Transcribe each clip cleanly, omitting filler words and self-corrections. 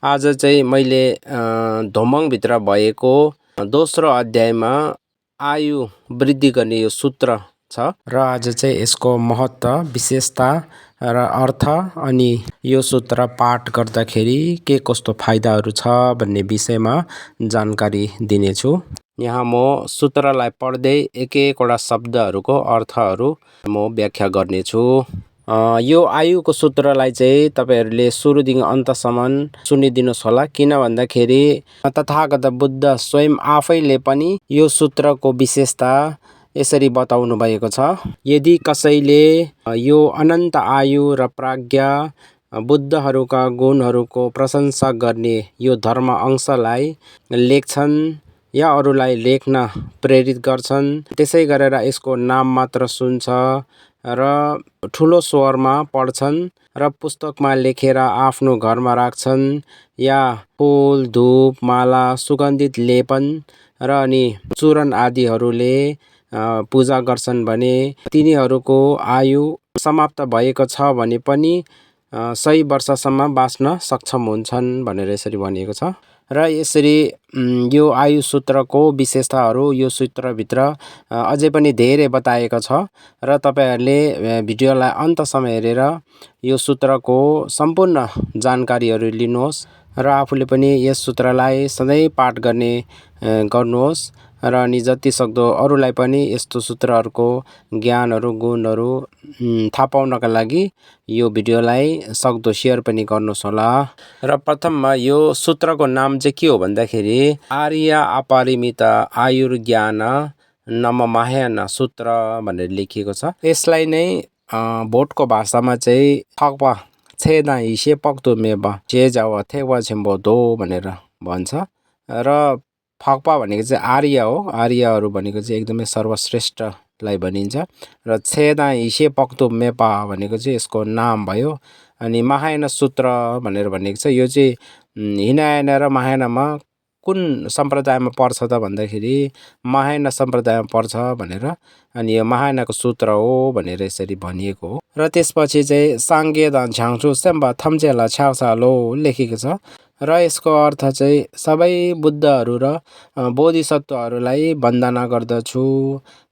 आज चाहिँ मैले धोमङभित्र भएको दोस्रो अध्यायमा आयु वृद्धि गर्ने यो सूत्र छ र आज चाहिँ यसको महत्त्व, विशेषता र अर्थ अनि यो सूत्र पाठ गर्दाखेरि के कस्तो फाइदाहरू छ भन्ने विषयमा जानकारी दिनेछु। यहाँ म सूत्रलाई पढ्दै एक एकवटा शब्दहरूको अर्थहरू म व्याख्या गर्नेछु। यो आयुको सूत्रलाई चाहिँ तपाईहरूले सुरुदेखि अन्तसम्म सुनिदिनुहोस् होला, किन भन्दाखेरि तथागत बुद्ध स्वयं आफैले पनि यो सूत्रको विशेषता यसरी बताउनु भएको छ। यदि कसैले यो अनन्त आयु र प्राज्ञा, बुद्धहरूका गुणहरूको प्रशंसा गर्ने यो धर्म अंशलाई लेख्छन् या अरूलाई लेख्न प्रेरित गर्छन्, त्यसै गरेर यसको नाम मात्र सुन्छ र ठुलो स्वरमा पढ्छन् र पुस्तकमा लेखेर आफ्नो घरमा राख्छन् या फुल, धूप, माला, सुगन्धित लेपन र अनि चूर्ण आदिहरूले पूजा गर्छन् भने तिनीहरूको आयु समाप्त भएको छ भने पनि 100 वर्षसम्म बाँच्न सक्षम हुन्छन् भनेर यसरी भनिएको छ। र यसरी यो आयु सूत्रको विशेषताहरू यो सूत्रभित्र अझै पनि धेरै बताएको छ र तपाईहरूले भिडियोलाई अन्तसम्म हेरेर यो सूत्रको सम्पूर्ण जानकारीहरू लिनुहोस् र आफूले पनि यस सूत्रलाई सधैँ पाठ गर्नुहोस् र अनि जति सक्दो अरूलाई पनि यस्तो सूत्रहरूको ज्ञानहरू, गुणहरू थाहा पाउनका लागि यो भिडियोलाई सक्दो सेयर पनि गर्नुहोस् होला। र प्रथममा यो सूत्रको नाम चाहिँ के हो भन्दाखेरि आर्य अपरिमित आयुर्ज्ञान नममाह्यान सूत्र भनेर लेखिएको छ। यसलाई नै भोटको भाषामा चाहिँ थक्पा छेदा हिसे पक्तो मेबा चेजावा थेवा छेम्बो दो भनेर भन्छ र फक्पा भनेको चाहिँ आर्य हो। आर्यहरू भनेको चाहिँ एकदमै सर्वश्रेष्ठलाई भनिन्छ र छेदा हिसे पक्तो मेपा भनेको चाहिँ यसको नाम भयो। अनि महायान सूत्र भनेर भनेको छ, यो चाहिँ हिनायान र महायानमा कुन सम्प्रदायमा पर्छ त भन्दाखेरि महायान सम्प्रदायमा पर्छ भनेर, अनि यो महायानको सूत्र हो भनेर यसरी भनिएको हो। र त्यसपछि चाहिँ साङ्गे दान छ्याङ्छु सेम्बा थम्चेला छ्याउसालो लेखेको छ र यसको अर्थ चाहिँ सबै बुद्धहरू र बोधिसत्वहरूलाई वन्दना गर्दछु,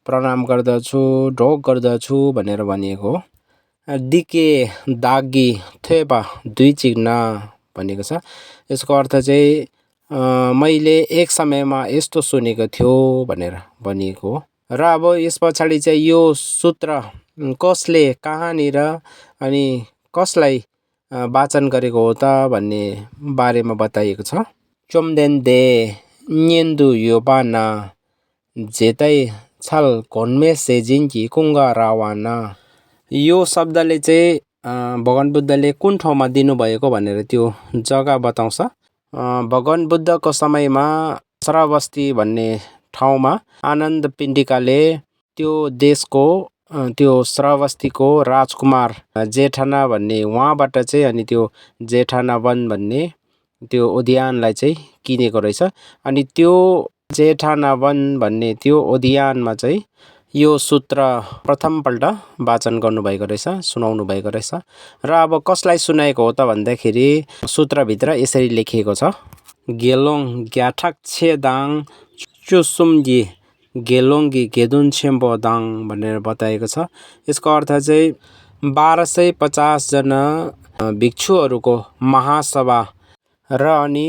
प्रणाम गर्दछु, ढोग गर्दछु भनेर भनिएको हो। दिके दागी थेपा दुई चिग्ना भनेको छ। यसको अर्थ चाहिँ मैले एक समयमा यस्तो सुनेको थियो भनेर भनिएको हो। र अब यस पछाडि चाहिँ यो सूत्र कसले, कहाँनिर अनि कसलाई वाचन गरेको हो त भन्ने बारेमा बताइएको छ। चोम्देन दे न्येन्दु योबाना जेतै छल घोन्मे सेजिन्की कुङ्गा रावाना। यो शब्दले चाहिँ भगवान बुद्धले कुन ठाउँमा दिनुभएको भनेर त्यो जग्गा बताउँछ। भगवान बुद्धको समयमा श्रावस्ती भन्ने ठाउँमा आनन्द पिण्डिकाले त्यो देशको त्यो श्रावस्तीको राजकुमार जेठाना भन्ने उहाँबाट चाहिँ अनि त्यो जेठाना वन भन्ने त्यो उद्यानलाई चाहिँ किनेको रहेछ। अनि त्यो जेठाना वन भन्ने त्यो उद्यानमा चाहिँ यो सूत्र प्रथमपल्ट वाचन गर्नुभएको रहेछ, सुनाउनु भएको रहेछ। र अब कसलाई सुनाएको हो त भन्दाखेरि सूत्रभित्र यसरी लेखिएको छ, गेलोङ ग्याठक छेदाङ चुसुम्गी गेलोङ्गी गेदुन छेम्बो दाङ भनेर बताएको छ। यसको अर्थ चाहिँ 1250 जना भिक्षुहरूको महासभा र अनि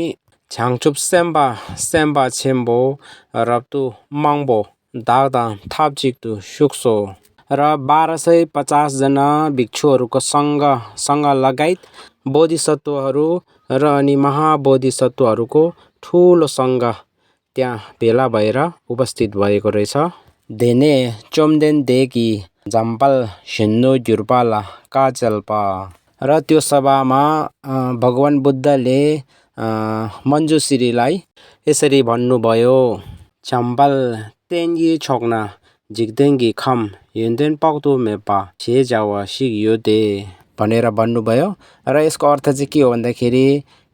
छ्याङचुप सेम्बा छेम्बो रप्तु मङ्बो दादा थाप्चिक्तु सुक्सो र 1250 जना भिक्षुहरूको सँग लगायत बोधिसत्वहरू र अनि महाबोधिसत्वहरूको ठुलो सङ्घ त्यहाँ भेला भएर उपस्थित भएको रहेछ। देने चोम्देन देकी जाम्पाल सिन्नो जुर्पाला काचल्पा। र त्यो सभामा भगवान बुद्धले मञ्जुश्रीलाई यसरी भन्नुभयो, झम्पाल तेन्गी छोक्ना झिक्देङ्गी खम युन्देन पक्तु मेपा छे जावा सिक योदे भनेर भन्नुभयो। र यसको अर्थ चाहिँ के हो भन्दाखेरि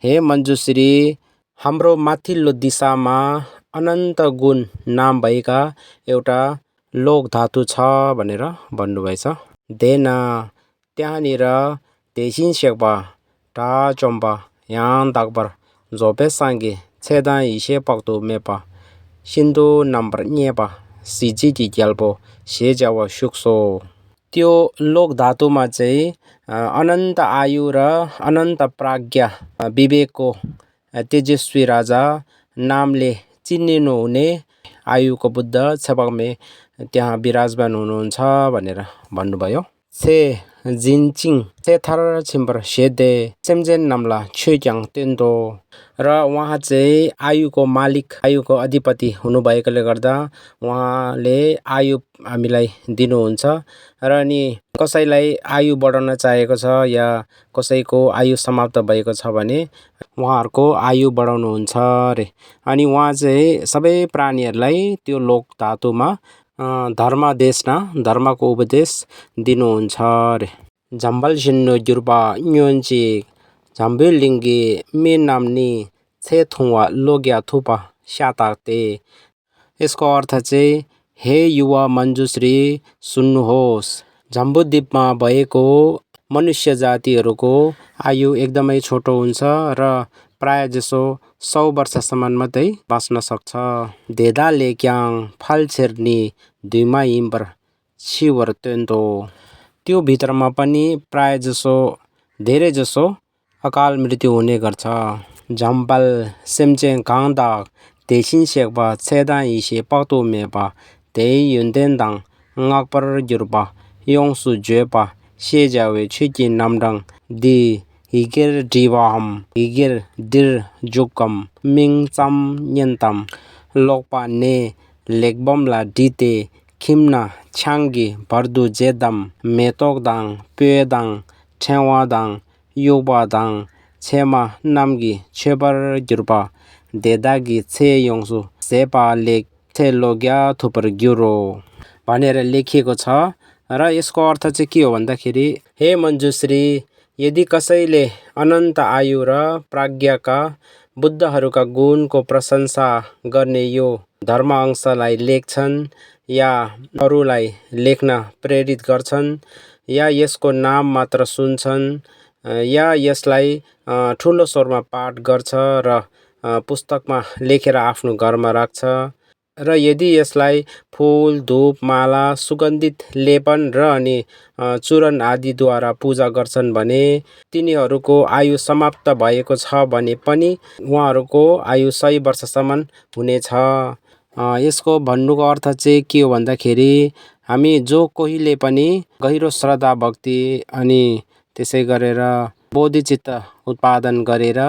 हे मञ्जुश्री, हाम्रो माथिल्लो दिशामा अनन्त गुण नाम भएका एउटा लोक धातु छ भनेर भन्नुभएछ। देना त्यहाँनिर तेसिन सेक्पा टा चम्पा yang dakbar zope sangi chedan ishe pakto mepa Shindu number nyepa siji ji gyalpo shejawa shukso त्यो लोक धातुमा चाहिँ अनन्त आयु र अनन्त प्राज्ञा विवेकको तेजस्वी राजा नामले चिनिनु हुने आयुको बुद्ध छेपाकमे त्यहाँ विराजमान हुनुहुन्छ भनेर भन्नुभयो छे जिनचिङ थर छिम्बर सेदे सेमजेन नामला छुक्याङ तेन्तो र उहाँ चाहिँ आयुको मालिक आयुको अधिपति हुनुभएकोले गर्दा उहाँले आयु हामीलाई दिनुहुन्छ र अनि कसैलाई आयु बढाउन चाहेको छ या कसैको आयु समाप्त भएको छ भने उहाँहरूको आयु बढाउनुहुन्छ रे अनि उहाँ चाहिँ सबै प्राणीहरूलाई त्यो लोक धातुमा धर्मको उपदेश दिनुहुन्छ रे झम्बल सिन्नु जुर्बा न्योन्ची झम्बिलिङ्गी मे नाम्नी छेथुवा लोग्या थुपा स्याताते यसको अर्थ चाहिँ हे युवा मञ्जुश्री सुन्नुहोस् जम्बुद्वीपमा भएको मनुष्य जातिहरूको आयु एकदमै छोटो हुन्छ र प्राय जसो 100 वर्षसम्म मात्रै बाँच्न सक्छ देदा लेक्याङ फालछेर्नी दुईमा इम्बर छिवर तेन्तो त्यो भित्रमा पनि प्राय जसो धेरै जसो अकाल मृत्यु हुने गर्छ झम्पल सेमचेङ काङदा तेसिन सेक्पा छेदा इसे पातो मेपा त्यही युन्देन्दाङ ngakpar jurpa yongsu jepa shejawe chiki namdang di higir diwaham higir dir jukam ming cham nyentam lokpa ne lekbom la dite khimna changi bardu jedam metokdang pedang chewadang yobadang chema namgi chebar jurpa dedagi che yongsu sepa lek che logya thupar gyuro भनेर लेखिएको छ र यसको अर्थ चाहिँ के हो भन्दाखेरि हे मञ्जुश्री यदि कसैले अनन्त आयु र प्राज्ञाका बुद्धहरूका गुणको प्रशंसा गर्ने यो धर्म अंशलाई लेख्छन् या अरूलाई लेख्न प्रेरित गर्छन् या यसको नाम मात्र सुन्छन् या यसलाई ठुलो स्वरमा पाठ गर्छ र पुस्तकमा लेखेर आफ्नो घरमा राख्छ र यदि यसलाई फूल धूप माला सुगन्धित लेपन र अनि चूर्ण आदिद्वारा पूजा गर्छन् भने तिनीहरूको आयु समाप्त भएको छ भने पनि उहाँहरूको आयु 100 वर्षसम्म हुनेछ यसको भन्नुको अर्थ चाहिँ के हो भन्दाखेरि हामी जो कोहीले पनि गहिरो श्रद्धा भक्ति अनि त्यसै गरेर बोधिचित्त उत्पादन गरेर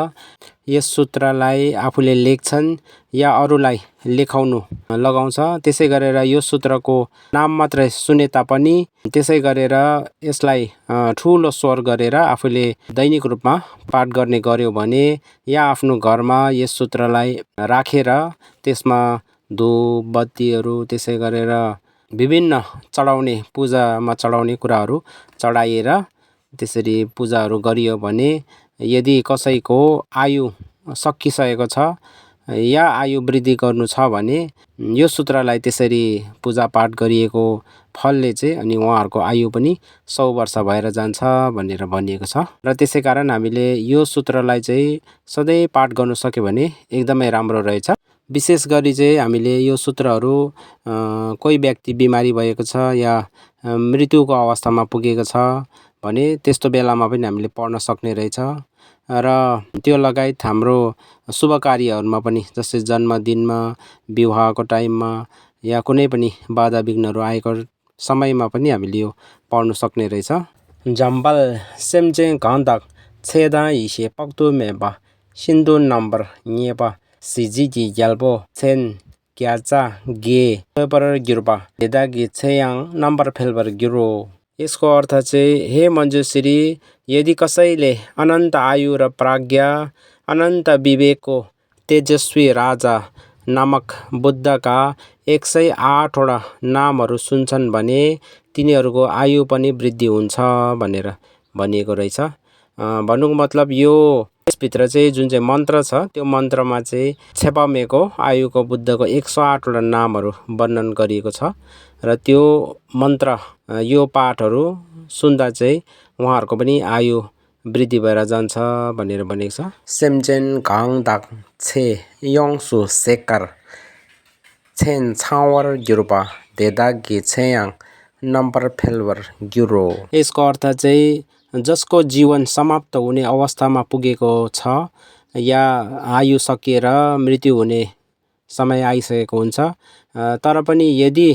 यस सूत्रलाई आफूले लेख्छन् या अरूलाई लेखाउनु लगाउँछ त्यसै गरेर यो सूत्रको नाम मात्रै सुने तापनि त्यसै गरेर यसलाई ठुलो स्वर गरेर आफूले दैनिक रूपमा पाठ गर्ने गर्यो भने या आफ्नो घरमा यस सूत्रलाई राखेर त्यसमा धूप बत्तीहरू त्यसै गरेर विभिन्न चढाउने पूजामा चढाउने कुराहरू चढाइएर त्यसरी पूजाहरू गरियो भने यदि कसैको आयु सकिसकेको छ या आयु वृद्धि गर्नु छ भने यो सूत्रलाई त्यसरी पूजापाठ गरिएको फलले चाहिँ अनि उहाँहरूको आयु पनि 100 वर्ष भएर जान्छ भनेर भनिएको छ र त्यसै कारण हामीले यो सूत्रलाई चाहिँ सधैँ पाठ गर्न सक्यो भने एकदमै राम्रो रहेछ विशेष गरी चाहिँ हामीले यो सूत्रहरू कोही व्यक्ति बिमारी भएको छ या मृत्युको अवस्थामा पुगेको छ भने त्यस्तो बेलामा पनि हामीले पढ्न सक्ने रहेछ र त्यो लगायत हाम्रो शुभ कार्यहरूमा पनि जस्तै जन्मदिनमा विवाहको टाइममा या कुनै पनि बाधा विघ्नहरू आएको समयमा पनि हामीले यो पढ्न सक्ने रहेछ जम्बल सेमचेङ घन्दाक छेदा इसे पक्तु मेबा सिन्धु नम्बर नेपा सिजिगी ग्याल्पो छेन क्याचा गे पर गिरबा देदागी छेयाङ नम्बर फेलबर गिरो यसको अर्थ चाहिँ हे मञ्जुश्री यदि कसैले अनन्त आयु र प्राज्ञा अनन्त विवेकको तेजस्वी राजा नामक बुद्धका 108 वटा नामहरू सुन्छन् भने तिनीहरूको आयु पनि वृद्धि हुन्छ भनेर भनिएको रहेछ भन्नुको मतलब यो यसभित्र चाहिँ जुन चाहिँ मन्त्र छ त्यो मन्त्रमा चाहिँ छेपामेको आयुको बुद्धको 108 वटा नामहरू वर्णन गरिएको छ र त्यो मन्त्र यो पाठहरू सुन्दा चाहिँ उहाँहरूको पनि आयु वृद्धि भएर जान्छ भनेर भनेको छ। सेमचेन घाङ दाग छे योङसु सेकर छेन छावर ग्युरपा देदागी छेयाङ नम्बर फेलवर ग्युरो। यसको अर्थ चाहिँ जसको जीवन समाप्त हुने अवस्थामा पुगेको छ या आयु सकिएर मृत्यु हुने समय आइसकेको हुन्छ, तर पनि यदि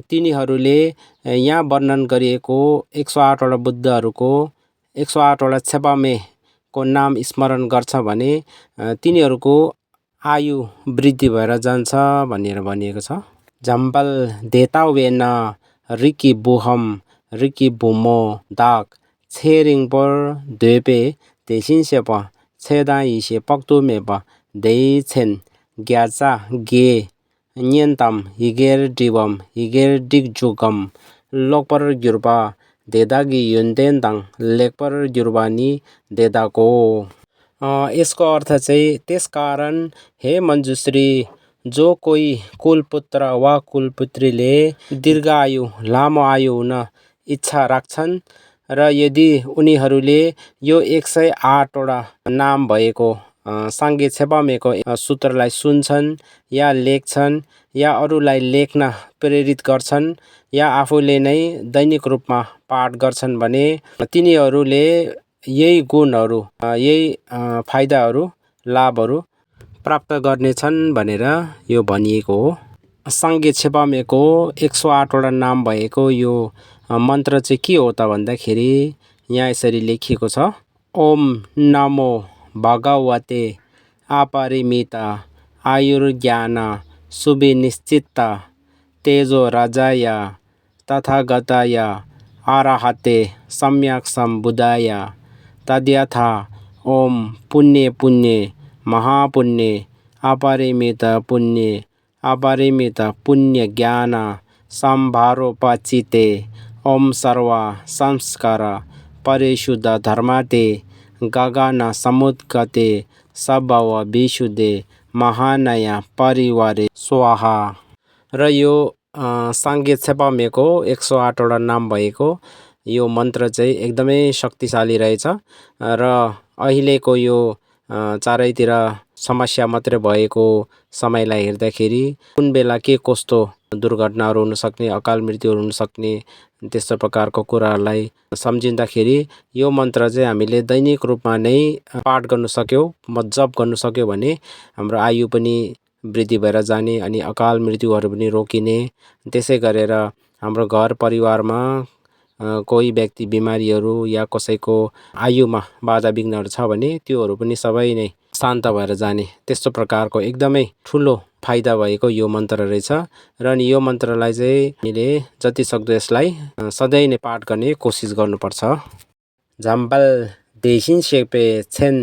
तिनीहरूले यहाँ वर्णन गरिएको 108 वटा बुद्धहरूको 108 वटा छेपामेको नाम स्मरण गर्छ भने तिनीहरूको आयु वृद्धि भएर जान्छ भनेर भनिएको छ। झम्पल देतावेन रिकी बुहम रिकी बुमो दाग छेरिङपर द्वेपे तेसिनसेप छेदा इसे पक्तुमेप देइछेन ग्याचा गे न्यन्ताम हिगेर डिबम हिगेर डिगजुगम लोकपर ग्युरपा देदागी युन्तेन्ताङ लेकपर ग्युरबानी देदाको। यसको अर्थ चाहिँ त्यसकारण हे मञ्जुश्री, जो कोही कुलपुत्र वा कुलपुत्रीले दीर्घायु लामो आयु हुन इच्छा राख्छन् र यदि उनीहरूले यो 108 वटा नाम भएको साङ्गे छेपामेको सूत्रलाई सुन्छन् या लेख्छन् या अरूलाई लेख्न प्रेरित गर्छन् या आफूले नै दैनिक रूपमा पाठ गर्छन् भने तिनीहरूले यही गुणहरू यही फाइदाहरू लाभहरू प्राप्त गर्नेछन् भनेर यो भनिएको हो। साङ्गे छेपामेको 108 वटा नाम भएको यो मन्त्र चाहिँ के हो त भन्दाखेरि यहाँ यसरी लेखिएको छ। ओम नमो भगवते अपरिमिता आयुर्ज्ञान सुविनिश्चित तेजो राजाय तथागताय अरहते सम्यक सम्बुधाय तद्यथा ओम पुण्ये पुण्ये महापुण्ये अपरिमित पुण्ये अपरिमित पुण्य ज्ञान सम्भारोपचिते ओम सर्व संस्कार परिशुद्ध धर्माते गगन समुद्गते सबव विशुद्धे महानय परिवारे स्वाहा। र यो साङ्गे छेपामेको 108 वटा नाम भएको यो मन्त्र चाहिँ एकदमै शक्तिशाली रहेछ र अहिलेको यो चारैतिर समस्या मात्रै भएको समयलाई हेर्दाखेरि कुन बेला के कस्तो दुर्घटनाहरू हुनसक्ने, अकाल मृत्युहरू हुनसक्ने त्यस्तो प्रकारको कुराहरूलाई सम्झिँदाखेरि यो मन्त्र चाहिँ हामीले दैनिक रूपमा नै पाठ गर्न सक्यौँ, जप गर्न सक्यौँ भने हाम्रो आयु पनि वृद्धि भएर जाने अनि अकाल मृत्युहरू पनि रोकिने। त्यसै गरेर हाम्रो घर परिवारमा कोही व्यक्ति बिमारीहरू या कसैको आयुमा बाधा विघ्नहरू छ भने त्योहरू पनि सबै नै शान्त भएर जाने त्यस्तो प्रकारको एकदमै ठुलो फाइदा भएको यो मन्त्र रहेछ। र अनि यो मन्त्रलाई चाहिँ हामीले जति सक्दो यसलाई सधैँ नै पाठ गर्ने कोसिस गर्नुपर्छ। झम्पल देशिन सेपे छेन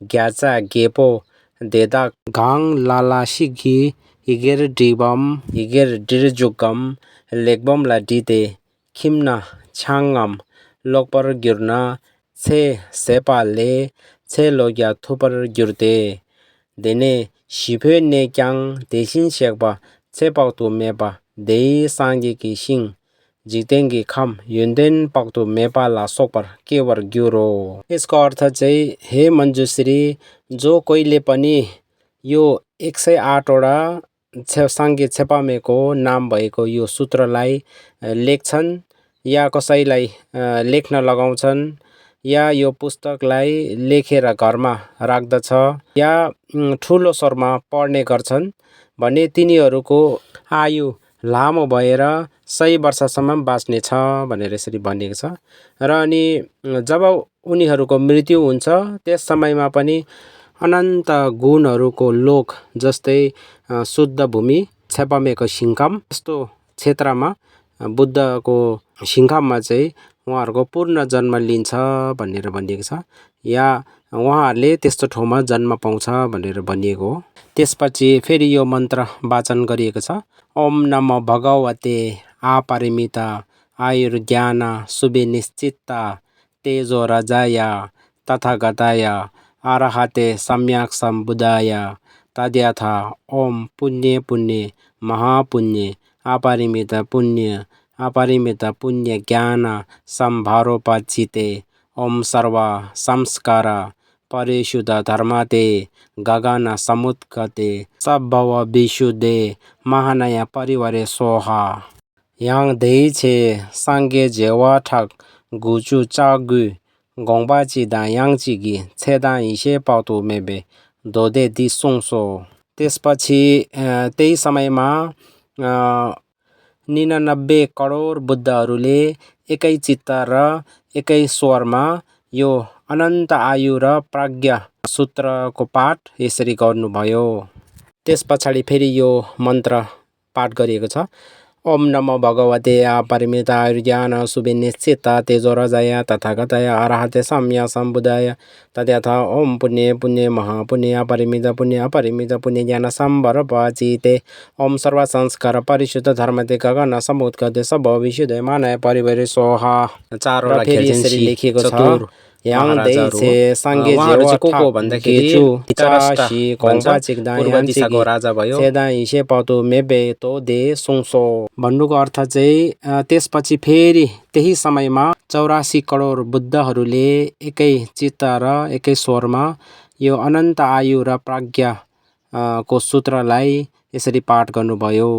ग्याचा गेपो देदा घाङ लालासिगी हिगेर डिबम हिगेर डिरजुगम लेकबमला डिते खिम्न छाङम लोकपर गिर्न छे सेपाले छे लोग्या थुपर गिर्ते देने शिफे नेक्याङ देशिन सेक्पा छेपाक्तु मेपा देई साङ्गे कि सिङ जितेङ्गी खम युन्देन पक्तु मेपाला सोपर केवर ग्युरो। यसको अर्थ चाहिँ हे मञ्जुश्री, जो कोहीले पनि यो 108 वटा साङ्गे छेपामेको नाम भएको यो सूत्रलाई लेख्छन् या कसैलाई लेख्न लगाउँछन् या यो पुस्तकलाई लेखेर घरमा राख्दछ या ठुलो स्वरमा पढ्ने गर्छन् भने तिनीहरूको आयु लामो भएर 100 वर्षसम्म बाँच्नेछ भनेर यसरी भनिएको छ। र अनि जब उनीहरूको मृत्यु हुन्छ त्यस समयमा पनि अनन्त गुणहरूको लोक जस्तै शुद्ध भूमि छेपामेको सिङ्काम यस्तो क्षेत्रमा बुद्धको सिङ्काममा चाहिँ उहाँहरूको पूर्ण जन्म लिन्छ भनेर भनिएको छ या उहाँहरूले त्यस्तो ठाउँमा जन्म पाउँछ भनेर भनिएको हो। त्यसपछि फेरि यो मन्त्र वाचन गरिएको छ। ओम नमो भगवते अपरिमिता आयुर्ज्ञान सुविनिश्चित तेजो राजाय तथागताय अरहते सम्यक सम्बुधाय तद्यथा ओम पुण्ये पुण्ये महापुण्ये अपरिमित पुण्य अपरिमित पुण्य ज्ञान सम्भारोपचिते ओम सर्व संस्कार परिशुद्ध धर्मते गगन समुद्गते सबव विशुद्धे महानया परिवारे सोहा yang dei che sangge jewa thak gu chu cha gu gongba chi da yang chi gi che da yi she pau tu mebe do de di song so त्यसपछि त्यही समयमा 99 करोड बुद्धहरूले एकै चित्त र एकै स्वरमा यो अनन्त आयु र प्राज्ञा सूत्रको पाठ यसरी गर्नुभयो। त्यस पछाडि फेरि यो मन्त्र पाठ गरिएको छ। ओम नमो भगवते अपरिमितायुर्ज्ञान सुविनिश्चित तेजोराजाय तथागताय अरहते सम्मा सम्बुद्धाय तद्यथा ओम पुण्य पुण्य महापुण्य अपरिमित पुण्य ज्ञान सम्भरपचिते ओम सर्व संस्कार परिशुद्ध धर्मते गगन समुद्गते सब विशुद्ध मानय परिवारे सोहा। चारवटा फेरि यसरी लेखिएको छ। yang dei che sangge jewa को भन्दाखेरि चासी कोंबा चिक्दा पूर्व दिशाको राजा भयो सेदा इसे पतु मेबे तो दे सुङसो भन्नुको अर्थ चाहिँ त्यसपछि फेरि त्यही समयमा 84 करोड बुद्धहरूले एकै चित्त र एकै स्वरमा यो अनन्त आयु र प्राज्ञा को सूत्रलाई यसरी पाठ गर्नुभयो।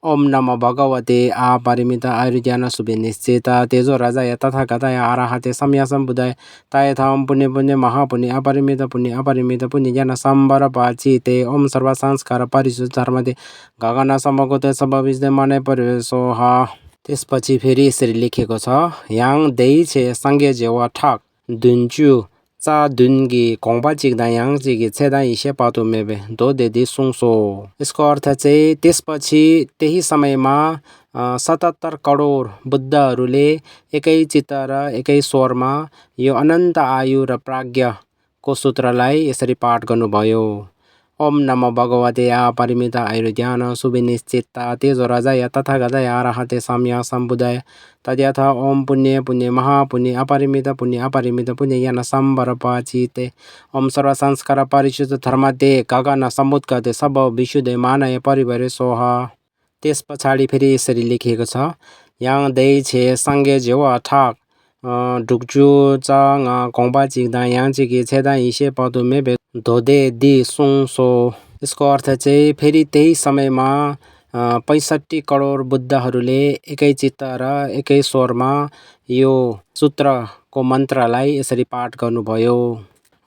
ओम नमो भगवते अपरिमित आयुर्ज्ञान सुविनिश्चित तेजो राजाय तथागताय अरहते सम्मा सम्बुद्धाय तयथा ओम पुण्य पुण्य महापुण्य अपरिमित पुण्य ज्ञान सम्भरपचिते ओम सर्व संस्कार परिशुद्ध धर्मते गगन समगते सब विशुद्ध माने परिवेशोहा। त्यसपछि फेरि यसरी लेखेको छ। yang dei che sangge jewa thak dunju चा दुनगी कोंबा चिक्दा yang चिगी छेदा इसे पातु मेबे दो दे दि सुङसो। यसको अर्थ चाहिँ त्यसपछि त्यही समयमा 77 करोड बुद्धहरूले एकै चित्त र एकै स्वरमा यो अनन्त आयु र प्राज्ञाको सूत्रलाई यसरी पाठ गर्नुभयो। ओम नमो भगवते अपरिमित आयुर्ज्ञान सुविनिश्चित तेजो राजाय तथागताय अरहते सम्मा सम्बुद्धाय तद्यथा ओम पुण्य पुण्य महापुण्य अपरिमित पुण्य ज्ञान सम्भरपचिते ओम सर्व संस्कार परिशुद्ध धर्मते गगन समुद्गते सब विशुद्ध मानय परिवारे सोहा। त्यस पछाडि फेरि यसरी लेखिएको छ। yang dei che sangge jewa thak ढुक्चु चाङ कोंबा चिक्दा yang चिगी छेदा इसे पदु मेबे धोदे दि सुङसो। यसको अर्थ चाहिँ फेरि त्यही समयमा 65 करोड बुद्धहरूले एकै चित्त र एकै स्वरमा यो सूत्रको मन्त्रलाई यसरी पाठ गर्नुभयो।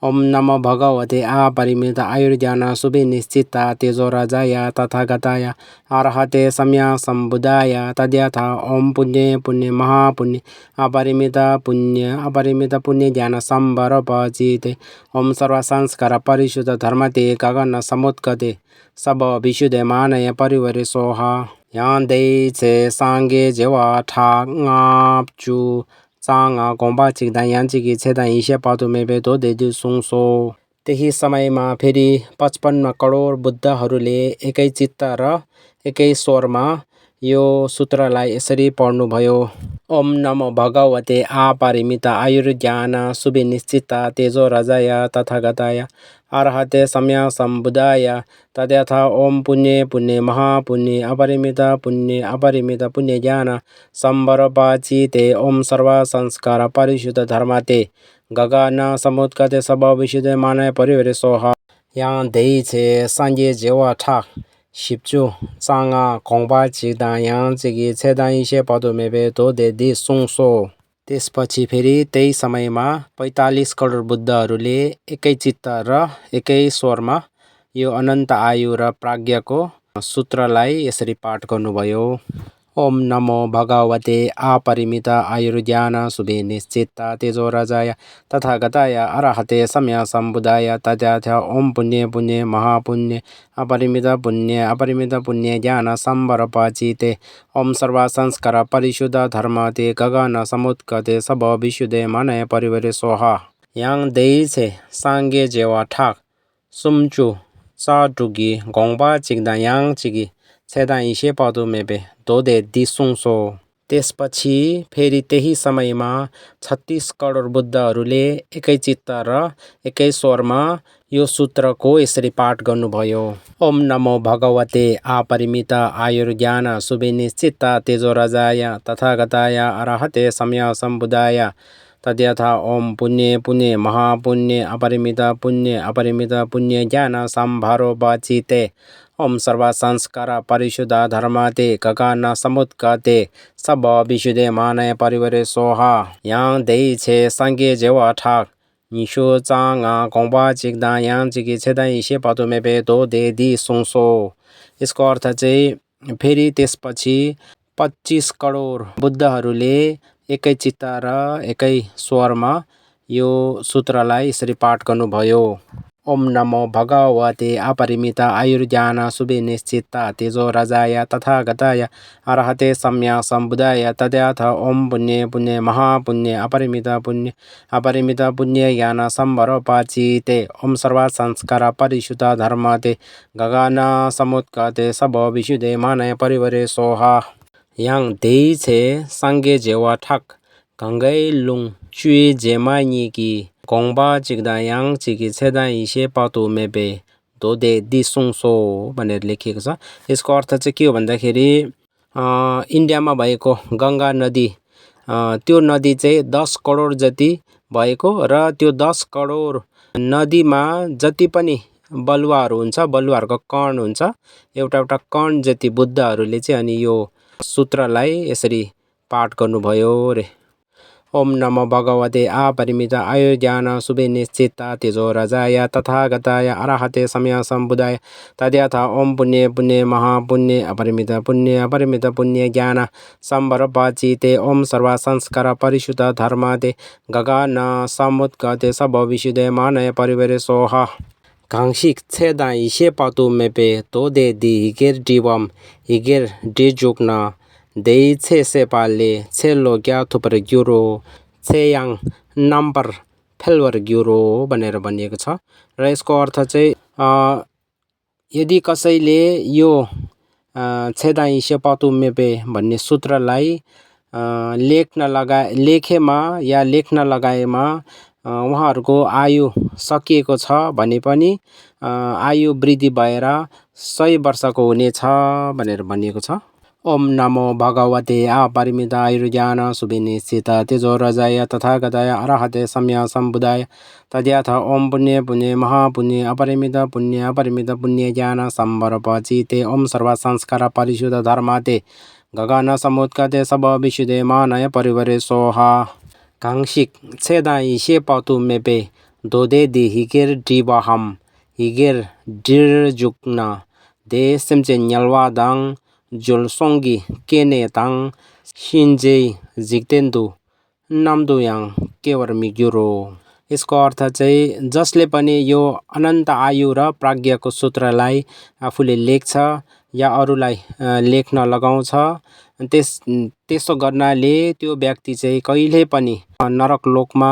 ओम नमो भगवते अपरिमित आयुर्ज्ञान सुविनिश्चित तेजो राजाय तथागताय अरहते सम्मा सम्बुद्धाय तद्यथा ओम पुण्य पुण्य महापुण्य अपरिमित पुण्य ज्ञान सम्भरपचिते ओम सर्व संस्कार परिशुद्ध धर्मते गगन समुद्गते सब विशुद्ध मानय परिवारे सोहा। yang dei che sangge jewa thak ngap chu चाङ कोंबा चिक्दा yang चिगी छेदा इसे पातु मेबे दो दे दि सुङसो। त्यही समयमा फेरि 55 करोड बुद्धहरूले एकै चित्त र एकै स्वरमा यो सूत्रलाई यसरी पढ्नुभयो। ओम नमो भगवते अपरिमित आयुर्ज्ञान सुविनिश्चित तेजो राजाय तथागताय अरहते सम्मा सम्बुद्धाय तद्यथा ओम पुण्य पुण्य महापुण्य अपरिमित पुण्य ज्ञान सम्भरपचिते ओम सर्व संस्कार परिशुद्ध धर्मते गगन समुद्गते सब विशुद्ध मानय परिवारे सोहा। yang dei che sangye jewa thak 십주 चाङ कोंबा चिक्दा yang चिगी छेदा इसे पदु मेबे दो दे दि सुङसो। त्यसपछि फेरि त्यही समयमा 45 करोड बुद्धहरूले एकै चित्त र एकै स्वरमा यो अनन्त आयु र प्राज्ञाको सूत्रलाई यसरी पाठ गर्नुभयो। ओम नमो भगवते अपरिमित आयुर्ज्ञान सुविनिश्चित तेजो राजाय तथागताय अरहते सम्मा सम्बुद्धाय तद्यथा ओम पुण्य पुण्य महापुण्य अपरिमित पुण्य ज्ञान सम्भरपचिते ओम सर्व संस्कार परिशुद्ध धर्मते गगन समुद्गते सब विशुद्ध मानय परिवारे सोहा। yang dei che sangge jewa thak sumchu चा डुगी गोंबा चिक्दा yang चिगी छेदा इसे पदु मेबे दो दे दि सुङसो। त्यसपछि फेरि त्यही समयमा 36 करोड बुद्धहरूले एकै चित्त र एकै स्वरमा यो सूत्रको यसरी पाठ गर्नुभयो। ओम नमो भगवते अपरिमित आयुर्ज्ञान सुविनिश्चित तेजो राजाय तथागताय अरहते सम्मा सम्बुद्धाय तद्यथा ओम पुण्य पुण्य महापुण्य अपरिमित पुण्य ज्ञान सम्भारोपाचिते ओम सर्व संस्कार परिशुद्ध धर्माते गगन समुद्गते सब विशुद्धे मानय परिवरे Soha yang dei che sangye jewa thak nishu zang a gongba jigdan yang jigi छेदा इसे पातो में बे दो दे दी सोंसो। यसको अर्थ चाहिँ फेरि त्यसपछि 25 करोड बुद्धहरूले एकै चित्त र एकै स्वरमा यो सूत्रलाई यसरी पाठ गर्नुभयो। ओम नमो भगवते अपरिमित आयुर्ज्ञान सुविनिश्चित तेजो राजाय तथागताय अरहते सम्या सम्बुधाय तद्यथ ओम पुण्य पुण्य महापुण्य अपरिमित पुण्य ज्ञान सम्भरोपाचिते ओम सर्व संस्कार परिशुद्ध धर्मते गगन समुद्गते सब विशुद्धे मानय परिवरे Soha yang dei che sangye jewa thak gangai lung chui jema ni ki gongba jigda yang chigi छेदा इसे पातो मेबे दो दे दी सुङसो भनेर लेखिएको छ। यसको अर्थ चाहिँ के हो भन्दाखेरि इन्डियामा भएको गङ्गा नदी त्यो नदी चाहिँ 10 करोड जति भएको र त्यो 10 करोड नदीमा जति पनि बलुवाहरू हुन्छ बलुवाहरूको कण हुन्छ एउटा एउटा कण जति बुद्धहरूले चाहिँ अनि यो सूत्रलाई यसरी पाठ गर्नुभयो रे। ओम नमो भगवते अपरिमित आयुर्ज्ञान सुविनिश्चित तेजो राजाय तथागताय अरहते सम्या सम्बुधाय तद्यथा ओम पुण्य पुण्य महापुण्य अपरिमित पुण्य ज्ञान सम्भरोपाचिते ओम सर्व संस्कार परिशुद्ध धर्माते गगन समुद्गते सब विशुद्धे मानय परिवरे सोहा 강식 छेदा 이세 पातो मेबे तो दे दी हिगेर डिवम हिगेर डिजुकना 데이 체세 발레 첼로 ग्याथुपर ग्युरो छेयाङ नम्बर फेलवर ग्युरो भनेर भनिएको छ र यसको अर्थ चाहिँ यदि कसैले यो छेदा इसे पातो मेबे भन्ने सूत्रलाई लेखेमा या लेख्न लगाएमा उहाँहरूको आयु सकिएको छ भने पनि आयु वृद्धि भएर 100 वर्षको हुनेछ भनेर भनिएको छ। ओम नमो भगवते अपरिमित आयुर्ज्ञान सुविनिश्चित तेजो राजाय तथागताय अरहते सम्या सम्बुधाय तद्यथ ओम पुण्य पुण्य महापुण्य अपरिमित पुण्य ज्ञान सम्भरोपाचिते ओम सर्व संस्कार परिशुद्ध धर्माते गगन समुद्गते सब विशुद्धे मानय परिवरे सोहा 강식 छेदा इसे पातो मेबे दोदे दी हिगेर डिवाहम हिगेर डिरजुकना दे सेमचे न्यालवादाङ जुलसोंगी केने ताङ सिन्जे जिक्तेन्दु नामदुयाङ केवर मिग्युरो। यसको अर्थ चाहिँ जसले पनि यो अनन्त आयु र प्राज्ञको सूत्रलाई आफूले लेख्छ या अरूलाई लेख्न लगाउँछ त्यसो गर्नाले त्यो व्यक्ति चाहिँ कहिले पनि नरक लोकमा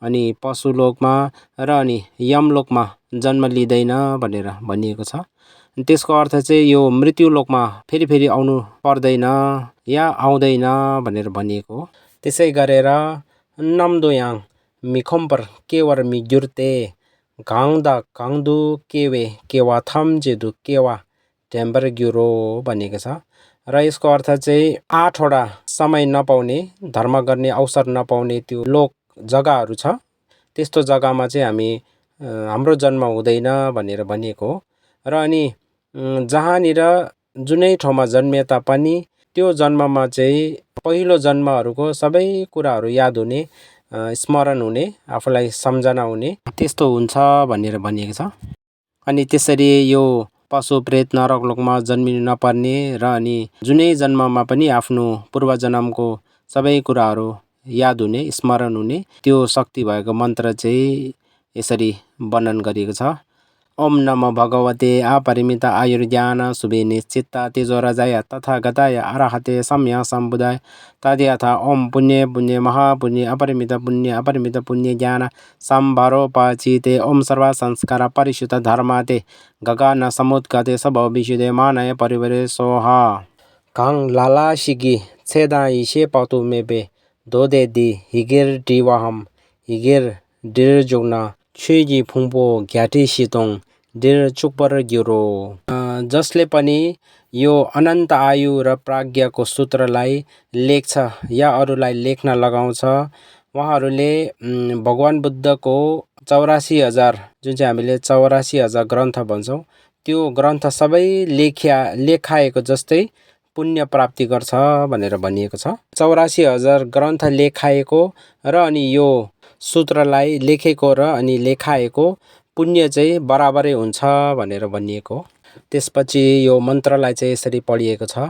अनि पशु लोकमा र अनि यमलोकमा जन्म लिँदैन भनेर भनिएको छ। त्यसको अर्थ चाहिँ यो मृत्यु लोकमा फेरि आउनु पर्दैन या आउँदैन भनेर भनिएको हो। त्यसै गरेर नम्दोयाङ मिखम्पर केवर मिग्युर्ते गाङदा गाङदु केवे केवा थम जेदु केवा टेम्बर ग्युरो भनिएको छ र यसको अर्थ चाहिँ 8 वटा समय नपाउने धर्म गर्ने अवसर नपाउने त्यो लोक जग्गाहरू छ त्यस्तो जग्गामा चाहिँ हामी हाम्रो जन्म हुँदैन भनेर भनिएको हो र अनि जहाँनिर जुनै ठाउँमा जन्मे तापनि त्यो जन्ममा चाहिँ पहिलो जन्महरूको सबै कुराहरू याद हुने स्मरण हुने आफूलाई सम्झना हुने त्यस्तो हुन्छ भनेर भनिएको छ। अनि त्यसरी यो पशु प्रेत नरक लोकमा जन्मिनु नपर्ने र अनि जुनै जन्ममा पनि आफ्नो पूर्व जन्मको सबै कुराहरू याद हुने स्मरण हुने त्यो शक्ति भएको मन्त्र चाहिँ यसरी वर्णन गरिएको छ। ओम नमो भगवते अपरिमित आयुर्ज्ञान सुविनिश्चित तेजो राजाय तथागताय अरहते सम्या सम्बुधाय तद्यथ ओम पुण्य पुण्य महापुण्य अपरिमित पुण्य ज्ञान सम्भरोपाचिते ओम सर्व संस्कार परिशुद्ध धर्माते गगन समुद्गते सब विशुद्धे मानय परिवरे सोहा गाङ लाला सिगी छेदा इसे पातो मेबे दोदे दी हिगेर डिवाहम हिगेर डिरजुगना छुइजी फुङपो घ्याटी सितोङ डिर चुकपर ग्युरो। जसले पनि यो अनन्त आयु र प्राज्ञको सूत्रलाई लेख्छ या अरूलाई लेख्न लगाउँछ उहाँहरूले भगवान बुद्धको 84,000 जुन चाहिँ हामीले 84,000 ग्रन्थ भन्छौँ त्यो ग्रन्थ सबै लेखाएको जस्तै पुण्य प्राप्ति गर्छ भनेर भनिएको छ। 84,000 ग्रन्थ लेखाएको र अनि यो सूत्रलाई लेखेको र अनि लेखाएको पुण्य चाहिँ बराबरै हुन्छ भनेर भनिएको हो। त्यसपछि यो मन्त्रलाई चाहिँ यसरी पढिएको छ।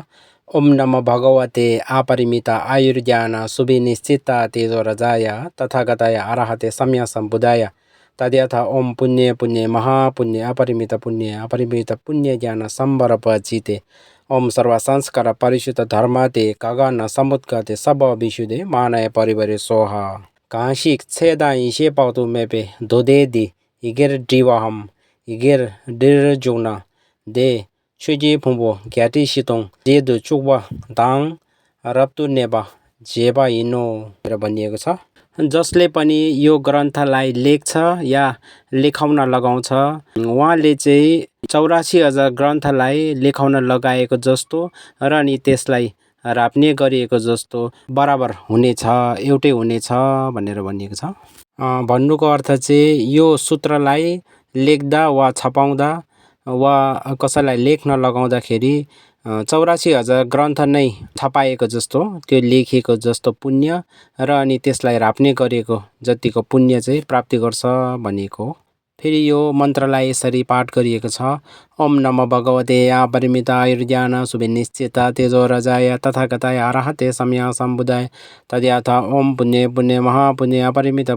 ओम नमो भगवते अपरिमित आयुर्ज्ञान सुविनिश्चित तेजोरजाय तथागताय अरहते सम्मा सम्बुधाय तद्यथा ओम पुण्य पुण्य महापुण्य अपरिमित पुण्य ज्ञान सम्भरपचिते ओम सर्व संस्कार परिशुद्ध धर्माते गगन समुद्गते सब विशुद्धे मानय परिवारे सोहा काशी छेदा इसे पाउतु मेपे दोदेदी इगेर डिवाहम इगेर डिर जुना दे सुजी फुम्बो ग्याटी सितोङ जेदु चुक्वा दाङ रप्तु नेबा जेबा इनो भनेर भनिएको छ। जसले पनि यो ग्रन्थलाई लेख्छ या लेखाउन लगाउँछ उहाँले चाहिँ 84,000 ग्रन्थलाई लेखाउन लगाएको जस्तो र अनि त्यसलाई राप्ने गरिएको जस्तो बराबर हुनेछ, एउटै हुनेछ भनेर भनिएको छ। भन्नुको अर्थ चाहिँ यो सूत्रलाई लेख्दा वा छपाउँदा वा कसैलाई लेख्न लगाउँदाखेरि 84,000 ग्रन्थ नै छपाएको जस्तो त्यो लेखेको जस्तो पुण्य र अनि त्यसलाई राप्ने गरेको जतिको पुण्य चाहिँ प्राप्ति गर्छ भनिएको हो। फेरि यो मन्त्रलाई यसरी पाठ गरिएको छ। ओम नमो भगवते अपरिमित आयुर्ज्ञान सुविनिश्चित तेजोरजाय तथागताय अरहते सम्मा सम्बुधाय तद्यथा ओम पुण्य पुण्य महापुण्य अपरिमित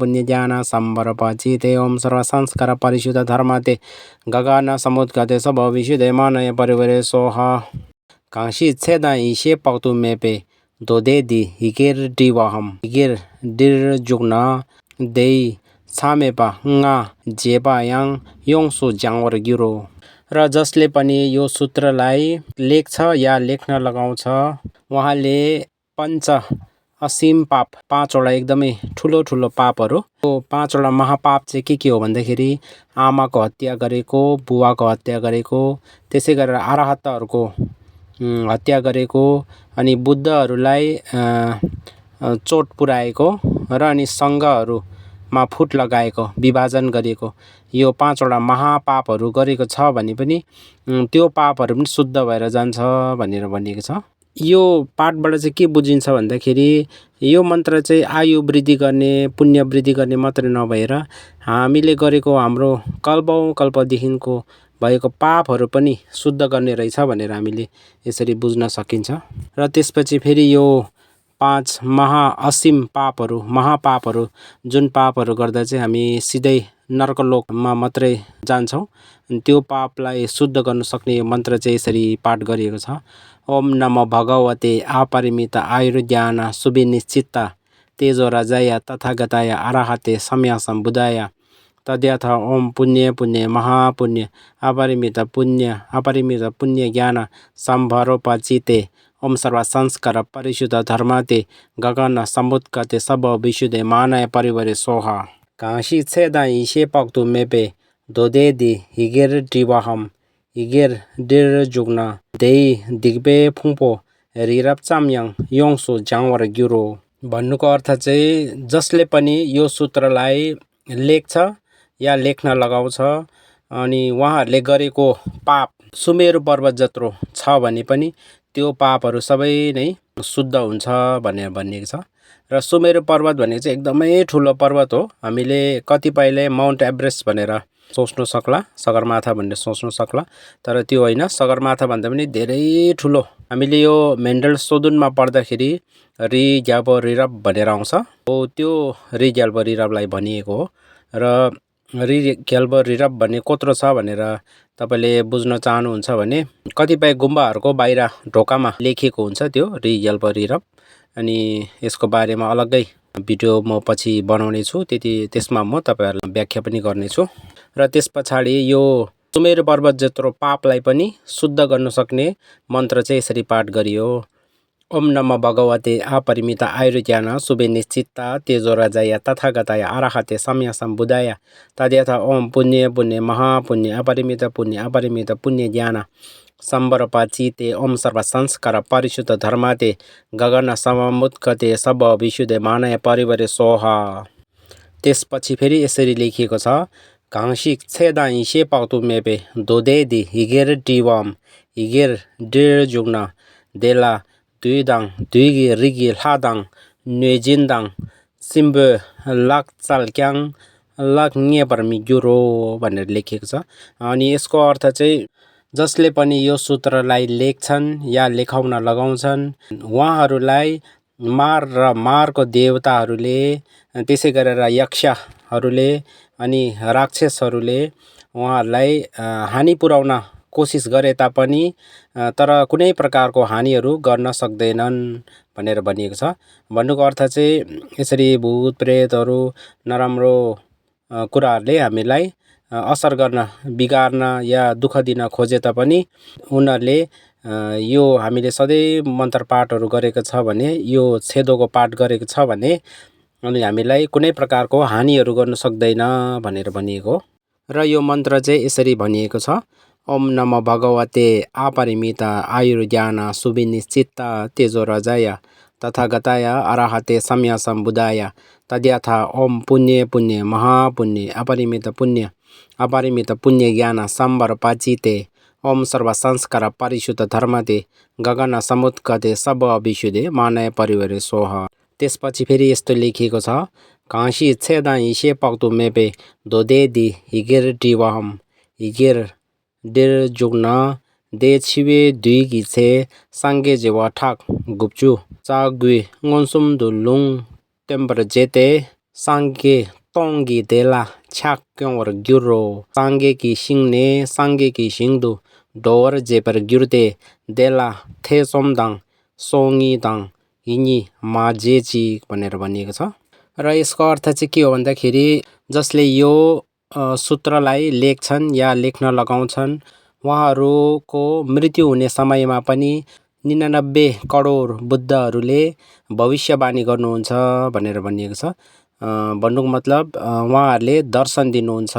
पुण्य ज्ञान सम्भरपचिते ओम सर्व संस्कार परिशुद्ध धर्माते गगन समुद्गते सब विशुद्धे मानय परिवारे सोहा काशी छेदा इसे पाउतु मेपे दोदेदी इगेर डिवाहम इगेर डिर जुग्ना देई छामेपा nga जेबा याङ योङसु ज्याङवर गिरो र जसले पनि यो सूत्रलाई लेख्छ या लेख्न लगाउँछ उहाँले पञ्च असीम पाप 5वटा एकदमै ठुलो ठुलो पापहरू यो 5वटा महापाप चाहिँ के हो भन्दाखेरि आमाको हत्या गरेको, बुवाको हत्या गरेको, त्यसै गरेर अरहतहरूको हत्या गरेको अनि बुद्धहरूलाई चोट पुर्याएको र अनि सङ्घहरूमा फुट लगाएको, विभाजन गरेको यो 5वटा महापापहरू गरेको छ भने पनि त्यो पापहरू पनि शुद्ध भएर जान्छ भनेर भनिएको छ। यो पाठबाट चाहिँ के बुझिन्छ भन्दाखेरि यो मन्त्र चाहिँ आयु वृद्धि गर्ने, पुण्य वृद्धि गर्ने मात्रै नभएर हामीले गरेको हाम्रो कल्पौँदेखिको भएको पापहरू पनि शुद्ध गर्ने रहेछ भनेर हामीले यसरी बुझ्न सकिन्छ। र त्यसपछि फेरि यो 5 असीम पापहरू, महापापहरू जुन पापहरू गर्दा चाहिँ हामी सिधै नर्कलोकमा मात्रै जान्छौँ त्यो पापलाई शुद्ध गर्न सक्ने यो मन्त्र चाहिँ यसरी पाठ गरिएको छ। ओम नमो भगवते अपरिमित आयुर्ज्ञान सुविनिश्चित तेजोरजाय तथागताय अरहते सम्मा सम्बुधाय तद्यथा ओम पुण्य पुण्य महापुण्य अपरिमित पुण्य ज्ञान सम्भरोपचिते ओम सर्व संस्कार परिशुद्ध धर्माते गगन समुद्गते सब विशुद्धे मानय परिवारे सोहा काशी छेदा इसे पाक्तु मेपे दोदेदी हिगेर डिवाहम इगेर डिर जुग्ना देई दिग्बे फुम्पो रिरप चामयाङ योङसु ज्याङवर गिरो भन्नुको अर्थ चाहिँ जसले पनि यो सूत्रलाई लेख्छ या लेख्न लगाउँछ अनि उहाँहरूले गरेको पाप सुमेरु पर्वत जत्रो छ भने पनि त्यो पापहरू सबै नै शुद्ध हुन्छ भनेर भनिएको छ। र सुमेरु पर्वत भनेको चाहिँ एकदमै ठुलो पर्वत हो। हामीले कतिपयले माउन्ट एभरेस्ट भनेर सोच्नु सक्ला, सगरमाथा भनेर सोच्नु सक्ला, तर त्यो होइन, सगरमाथा भन्दा पनि धेरै ठुलो। हामीले यो मेन्डल सोदुनमा पढ्दाखेरि रि ग्याल्बो रिरप भनेर आउँछ हो, त्यो रि ग्याल्बो रिरपलाई भनिएको हो। र रि ग्याल्बो रिरप भन्ने कत्रो छ भनेर तपाईँले बुझ्न चाहनुहुन्छ भने कतिपय गुम्बाहरूको बाहिर ढोकामा लेखिएको हुन्छ त्यो रि ग्याल्बो रिरप। अनि यसको बारेमा अलग्गै भिडियो म पछि बनाउने छु, त्यसमा म तपाईँहरूलाई व्याख्या पनि गर्नेछु। र त्यस पछाडि यो सुमेरु पर्वत जत्रो पापलाई पनि शुद्ध गर्न सक्ने मन्त्र चाहिँ यसरी पाठ गरियो। ओम नमो भगवते अपरिमित आयुर्ज्ञान सुविनिश्चित तेजोरजाय तथागताय अरहते सम्मा सम्बुधाय तद्यथा ओम पुण्य पुण्य महापुण्य अपरिमित पुण्य ज्ञान संबरपाची ओम सर्व संस्कार परिशुद्ध धर्माते गगन सममुत्कते सब विशुद्धे मानय परिवारे सोहा। त्यसपछि फेरि यसरी लेखिएको छ, घाँसिक छेदा हिसे पाउतु मेपे दोदेदी हिगेर डिवाम हिगेर डेर जुग्न देला दुईदाङ दुईगी रिगी लादाङ न्वेजिन्दाङ सिम्बे लाक चालक्याङ लाक नेपरमी ग्युरो भनेर लेखिएको छ। अनि यसको अर्थ चाहिँ जसले पनि यो सूत्रलाई लेख्छन् या लेखाउन लगाउँछन् उहाँहरूलाई मार र मारको देवताहरूले त्यसै गरेर यक्षहरूले अनि राक्षसहरूले उहाँहरूलाई हानि पुर्याउन कोसिस गरे तापनि तर कुनै प्रकारको हानिहरू गर्न सक्दैनन् भनेर भनिएको छ। भन्नुको अर्थ चाहिँ यसरी भूत प्रेतहरू नराम्रो कुराहरूले हामीलाई असर गर्न बिगार्न या दुःख दिन खोजे तापनि उनीहरूले यो हामीले सधैँ मन्त्र पाठहरू गरेको छ भने यो छेदोको पाठ गरेको छ भने अनि हामीलाई कुनै प्रकारको हानिहरू गर्न सक्दैन भनेर भनिएको हो। र यो मन्त्र चाहिँ यसरी भनिएको छ, ओम नमो भगवते अपरिमित आयुर्ज्ञान सुविनिश्चित तेजोरजय तथागताय अरहते सम्य सम्बुदाय तद्यथा ओम पुण्य पुण्य महापुण्य अपरिमित पुण्य ज्ञान सम्बर पाचिते ओम सर्व संस्कार परिशुद्ध धर्मते गगन समुत्कते सब विशुद्धे मानय परिवारे सोह। त्यसपछि फेरि यस्तो लेखिएको छ, घाँसी छेदा हिसे पक्तु मेपे दोदेदी हिगेर डिवाहम हिगेर डेर जुग्न दे छिवे दुई गिछे सांगे जेवा ठाक गुप्चु चागुई ngonsum दुलुङ टेम्पर जेते सांगे तोंगी देला छ्याक क्योंवर ग्युरो सांगे की सिंगने सांगे की सिंगदु डोर जेपर गिर्ते देला थे सोमदाङ सोङी दाङ हिनी माजेची भनेर भनिएको छ। र यसको अर्थ चाहिँ के हो भन्दाखेरि जसले यो सूत्रलाई लेख्छन् या लेख्न लगाउँछन् उहाँहरूको मृत्यु हुने समयमा पनि 99 करोड बुद्धहरूले भविष्यवाणी गर्नुहुन्छ भनेर भनिएको छ। भन्नुको मतलब उहाँहरूले दर्शन दिनुहुन्छ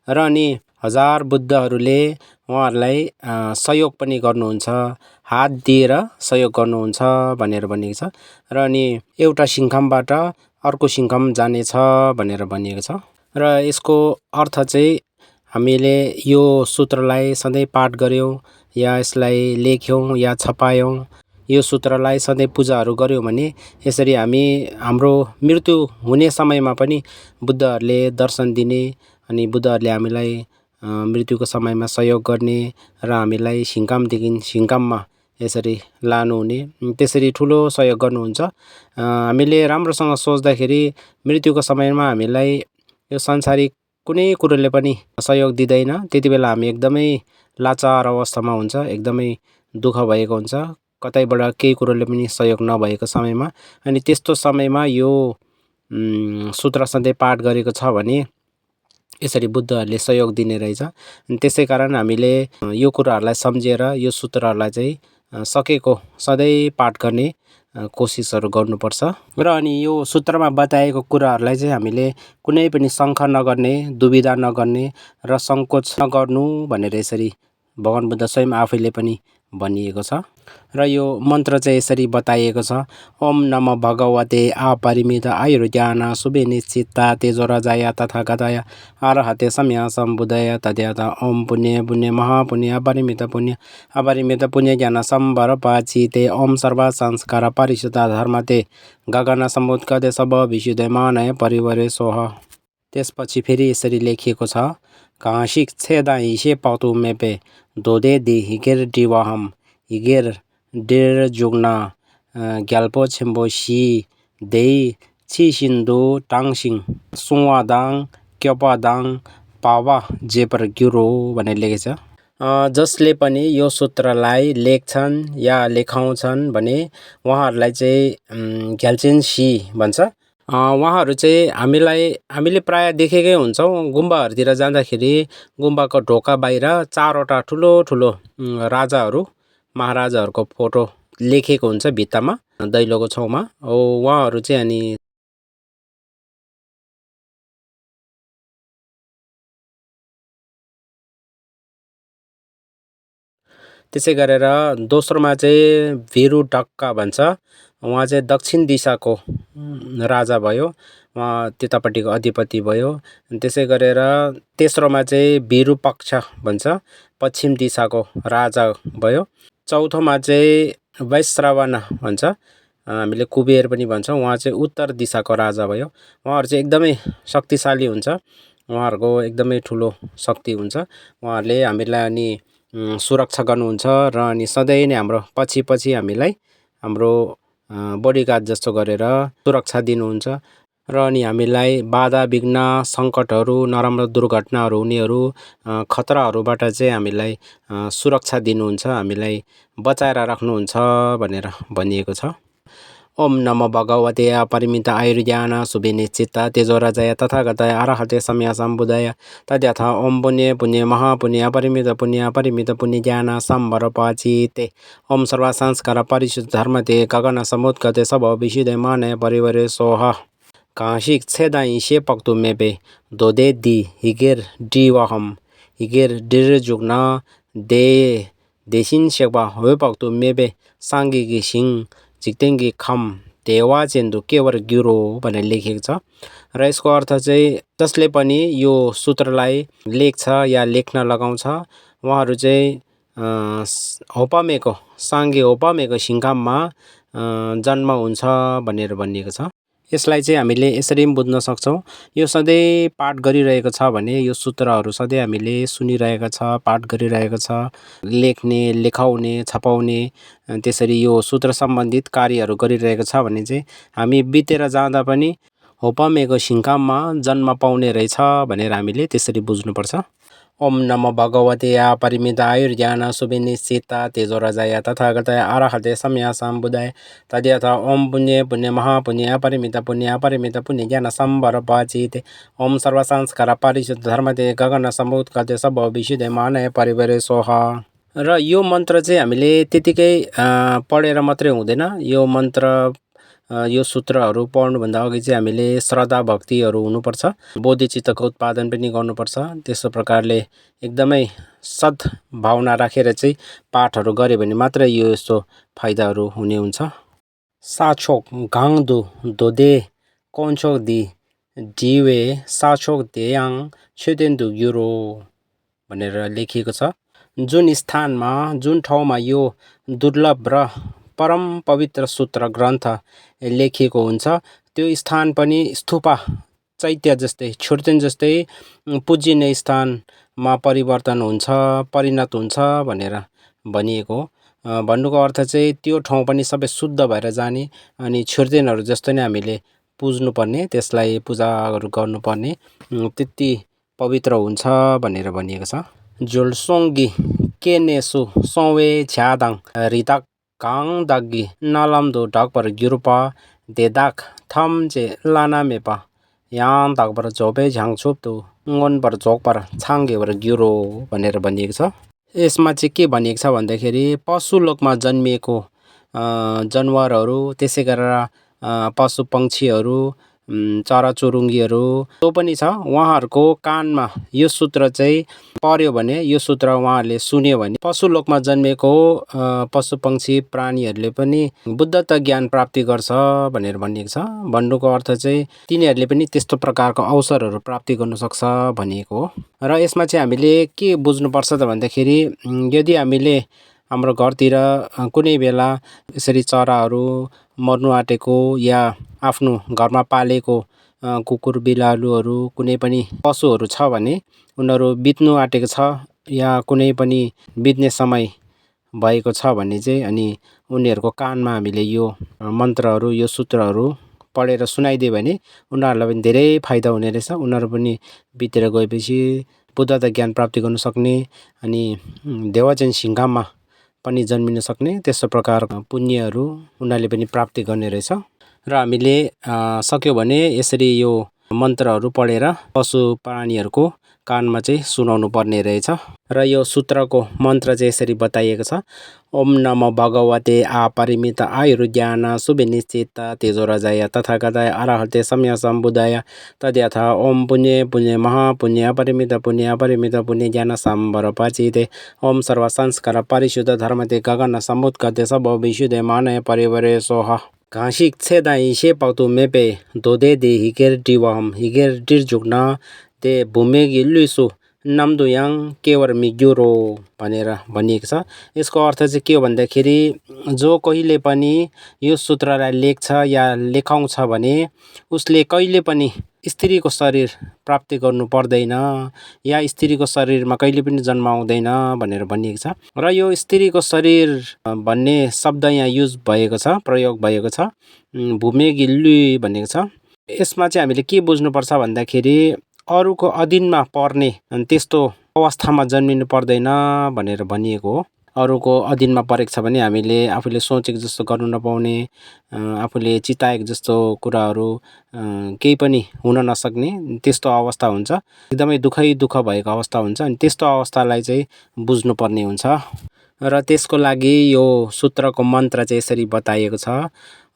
र अनि हजार बुद्धहरूले उहाँहरूलाई सहयोग पनि गर्नुहुन्छ, हात दिएर सहयोग गर्नुहुन्छ भनेर भनिएको छ। र अनि एउटा सिङ्खमबाट अर्को सिङ्खम जानेछ भनेर भनिएको छ। र यसको अर्थ चाहिँ हामीले यो सूत्रलाई सधैँ पाठ गऱ्यौँ या यसलाई लेख्यौँ या छपायौँ, यो सूत्रलाई सधैँ पूजाहरू गऱ्यौँ भने यसरी हामी हाम्रो मृत्यु हुने समयमा पनि बुद्धहरूले दर्शन दिने अनि बुद्धहरूले हामीलाई मृत्युको समयमा सहयोग गर्ने र हामीलाई सिङ्कामदेखि सिङ्काममा यसरी लानुहुने त्यसरी ठुलो सहयोग गर्नुहुन्छ। हामीले राम्रोसँग सोच्दाखेरि मृत्युको समयमा हामीलाई यो संसारिक कुनै कुरोले पनि सहयोग दिँदैन। त्यति बेला हामी एकदमै लाचार अवस्थामा हुन्छ, एकदमै दुःख भएको हुन्छ, कतैबाट केही कुरोले पनि सहयोग नभएको समयमा। अनि त्यस्तो समयमा यो सूत्र सधैँ पाठ गरेको छ भने यसरी बुद्धहरूले सहयोग दिने रहेछ। त्यसै कारण हामीले यो कुराहरूलाई सम्झेर यो सूत्रहरूलाई चाहिँ सकेको सधैँ पाठ गर्ने कोसिसहरू गर्नुपर्छ। र अनि यो सूत्रमा बताएको कुराहरूलाई चाहिँ हामीले कुनै पनि शङ्का नगर्ने, दुविधा नगर्ने र सङ्कोच नगर्नु भनेर यसरी भगवान बुद्ध स्वयं आफैले पनि भनिएको छ। र यो मन्त्र चाहिँ यसरी बताइएको छ, ओम नमो भगवते अपरिमित आयुर्ज्ञान सुविनिश्चित तेजोरजय तथागताय अरहते सम्य सम्बुदाय तद्यथा ओम पुण्य पुण्य महापुण्य अपरिमित पुण्य ज्ञान सम्बर पाचिते ओम सर्व संस्कार परिशुद्ध धर्मते गगन समुत्कते सब विशुद्धे मानय परिवारे सोह। त्यसपछि फेरि यसरी लेखिएको छ, घाँसिक छेदा हिसे पाउतु मेपे दोदेदी हिगेर डिवाहम हिगेर डेर जुग्न ग्याल्पो छेम्बो सी देई छि सिन्धु टाङसिङ सुवादाङ क्यपादाङ पावा जेपर ग्युरो भनेर लेखेको छ। जसले पनि यो सूत्रलाई लेख्छन् या लेखाउँछन् भने उहाँहरूलाई चाहिँ घ्याल्चेन सी भन्छ। उहाँहरू चाहिँ हामीले प्राय देखेकै हुन्छौँ गुम्बाहरूतिर जाँदाखेरि गुम्बाको ढोका बाहिर 4वटा ठुलो ठुलो राजाहरू महाराजाहरूको फोटो लेखेको हुन्छ भित्तामा दैलोको छेउमा। उहाँहरू चाहिँ अनि त्यसै गरेर दोस्रोमा चाहिँ भिरु डक्का भन्छ। उहाँ चाहिँ दक्षिण दिशाको राजा भयो, उहाँ त्यतापट्टिको अधिपति भयो। त्यसै गरेर तेस्रोमा चाहिँ भिरुपक्ष भन्छ, पश्चिम दिशाको राजा भयो। चौथोमा चाहिँ वैश्रवण भन्छ, हामीले कुबेर पनि भन्छौँ, उहाँ चाहिँ उत्तर दिशाको राजा भयो। उहाँहरू चाहिँ एकदमै शक्तिशाली हुन्छ, उहाँहरूको एकदमै ठुलो शक्ति हुन्छ। उहाँहरूले हामीलाई अनि सुरक्षा गर्नुहुन्छ र अनि सधैँ नै हाम्रो पछि पछि हामीलाई हाम्रो बडीगार्ड जस्तो गरेर सुरक्षा दिनुहुन्छ र अनि हामीलाई बाधा विघ्न सङ्कटहरू नराम्रो दुर्घटनाहरू हुनेहरू खतराहरूबाट चाहिँ हामीलाई सुरक्षा दिनुहुन्छ, हामीलाई बचाएर राख्नुहुन्छ भनेर भनिएको छ। ओम नमो भगवते अपरिमित आयुर्ज्ञान सुविनिश्चित तेजोराजय तथागतय अरहते सम्मा सम्बुद्धय तद्यथा ओम पुण्य पुण्य महापुण्य अपरिमित पुण्य ज्ञान सम्वर पचिते ओम सर्व संस्कार परिशुद्ध धर्मते गगन समुद्गते सब विशुद्धे मानय परिवारे सोह काशिक छेदाई शे पक्तु मेबे दोदे दी हिगेर डिवहम हिगेर डिर जुग्न दे देशिन शेवा हो पक्तु मेबे सांगी गिसिङ झिक्तेङ्गी खम देवा चेन्दु केवर गिरो भनेर लेखेको छ। र यसको अर्थ चाहिँ जसले पनि यो सूत्रलाई लेख्छ या लेख्न लगाउँछ उहाँहरू चाहिँ होपामेको साङ्गे होपामेको सिङ्काममा जन्म हुन्छ भनेर भनिएको छ। यसलाई चाहिँ हामीले यसरी पनि बुझ्न सक्छौँ, यो सधैँ पाठ गरिरहेको छ भने यो सूत्रहरू सधैँ हामीले सुनिरहेको छ, पाठ गरिरहेको छ, लेख्ने लेखाउने छपाउने त्यसरी यो सूत्र सम्बन्धित कार्यहरू गरिरहेको छ भने चाहिँ हामी बितेर जाँदा पनि होपामेको सिङ्काममा जन्म पाउने रहेछ भनेर हामीले त्यसरी बुझ्नुपर्छ। ओम नमो भगवते अपरिमित आयुर्ज्ञान सुविनिश्चित तेजोराजय तथागतय अरहते सम्मा सम्बुद्धय तद्यथा ओम पुण्य पुण्य महापुण्य अपरिमित पुण्य ज्ञान सम्वर पचिते ओम सर्व संस्कार परिशुद्ध धर्मते गगन समुद्गते सब विशुद्धे मानय परिवारे सोह। र यो मन्त्र चाहिँ हामीले त्यतिकै पढेर मात्रै हुँदैन, यो मन्त्र यो सूत्रहरू पढ्नुभन्दा अघि चाहिँ हामीले श्रद्धा भक्तिहरू हुनुपर्छ, बोधिचित्तको उत्पादन पनि गर्नुपर्छ। त्यस्तो प्रकारले एकदमै सद्भावना राखेर चाहिँ पाठहरू गऱ्यो भने मात्रै यो यस्तो फाइदाहरू हुने हुन्छ। साछोक घाङदु दोदे कोन्चोक दि डिवे साछोक देयाङ छेदेन्दु युरो भनेर लेखिएको छ। जुन स्थानमा जुन ठाउँमा यो दुर्लभ र परम पवित्र सूत्र ग्रन्थ लेखिएको हुन्छ त्यो स्थान पनि स्तूपा चैत्य जस्तै छुर्तेन जस्तै पूजिने स्थानमा परिवर्तन हुन्छ, परिणत हुन्छ भनेर भनिएको। भन्नुको अर्थ चाहिँ त्यो ठाउँ पनि सबै शुद्ध भएर जाने अनि छुर्तेनहरू जस्तो नै हामीले पुज्नुपर्ने, त्यसलाई पूजाहरू गर्नुपर्ने, त्यति पवित्र हुन्छ भनेर भनिएको छ। जोलसोङ्गी केनेसु सौवे छ्यादाङ रिताक काङ दागी नलम्दो ढकपर गिरुपा देदाक थम्चे लाना मेपा याङ दागपर झोपे झ्याङछुप्तु ngoनपर झोकपर छाङ्गेपर गिरो भनेर भनिएको छ। यसमा चाहिँ के भनिएको छ भन्दाखेरि पशुलोकमा जन्मिएको जनावरहरू, त्यसै गरेर पशु पक्षीहरू, चराचुरुङ्गीहरू जो पनि छ उहाँहरूको कानमा यो सूत्र चाहिँ पर्यो भने, यो सूत्र उहाँहरूले सुन्यो भने पशुलोकमा जन्मेको पशु पक्षी प्राणीहरूले पनि बुद्धत्व ज्ञान प्राप्ति गर्छ भनेर भनिएको छ। भन्नुको अर्थ चाहिँ तिनीहरूले पनि त्यस्तो प्रकारको अवसरहरू प्राप्ति गर्नु सक्छ भनिएको हो। र यसमा चाहिँ हामीले के बुझ्नुपर्छ त भन्दाखेरि यदि हामीले हाम्रो घरतिर कुनै बेला यसरी चराहरू मर्नु आँटेको या आफ्नो घरमा पालेको कुकुर बिरालुहरू कुनै पनि पशुहरू छ भने उनीहरू बित्नु आँटेको छ या कुनै पनि बित्ने समय भएको छ भने चाहिँ अनि उनीहरूको कानमा हामीले यो मन्त्रहरू यो सूत्रहरू पढेर सुनाइदियो भने उनीहरूलाई पनि धेरै फाइदा हुने रहेछ। उनीहरू पनि बितेर गएपछि बुद्धत्व ज्ञान प्राप्ति गर्न सक्ने अनि देवजन सिङ्घाममा पनि जन्मिन सक्ने त्यस्तो प्रकारको पुण्यहरू उनीहरूले पनि प्राप्ति गर्ने रहेछ। र हामीले सक्यो भने यसरी यो मन्त्रहरू पढेर पशु प्राणीहरूको कानमा चाहिँ सुनाउनु पर्ने रहेछ। र यो सूत्रको मन्त्र चाहिँ यसरी बताइएको छ। ओम नमो भगवते अपरिमित आयुर्ज्ञान सुविनिश्चित तेजोराजाय तथागताय अरहते सम्य सम्बुधाय तद्यथा ओम पुण्य पुण्य महापुण्य अपरिमित पुण्य ज्ञान सम्भरपचिते ओम सर्व संस्कार परिशुद्ध धर्मते गगन समुत्कते सब विशुद्धे मानय परिवरे सोह घाँसिक छेदाई सेपाउतु मेपे दोदे दे हिकेर डिवहम हिकेर डिर्जुक्न ते भूमेगी लुसु नामदुयाङ केवर मिग्युरो भनेर भनिएको छ। यसको अर्थ चाहिँ के हो भन्दाखेरि जो कहिले पनि यो सूत्रलाई लेख्छ या लेखाउँछ भने उसले कहिले पनि स्त्रीको शरीर प्राप्ति गर्नु पर्दैन या स्त्रीको शरीरमा कहिले पनि जन्म आउँदैन भनेर भनिएको छ। र यो स्त्रीको शरीर भन्ने शब्द यहाँ युज भएको छ, प्रयोग भएको छ, भूमेगिल्लु भनेको छ। यसमा चाहिँ हामीले के बुझ्नुपर्छ भन्दाखेरि अरूको अधीनमा पर्ने अनि त्यस्तो अवस्थामा जन्मिनु पर्दैन भनेर भनिएको हो। अरूको अधीनमा परेको छ भने हामीले आफूले सोचेको जस्तो गर्नु नपाउने, आफूले चिताएको जस्तो कुराहरू केही पनि हुन नसक्ने त्यस्तो अवस्था हुन्छ। एकदमै दुःख भएको अवस्था हुन्छ। अनि त्यस्तो अवस्थालाई चाहिँ बुझ्नुपर्ने हुन्छ। र त्यसको लागि यो सूत्रको मन्त्र चाहिँ यसरी बताइएको छ।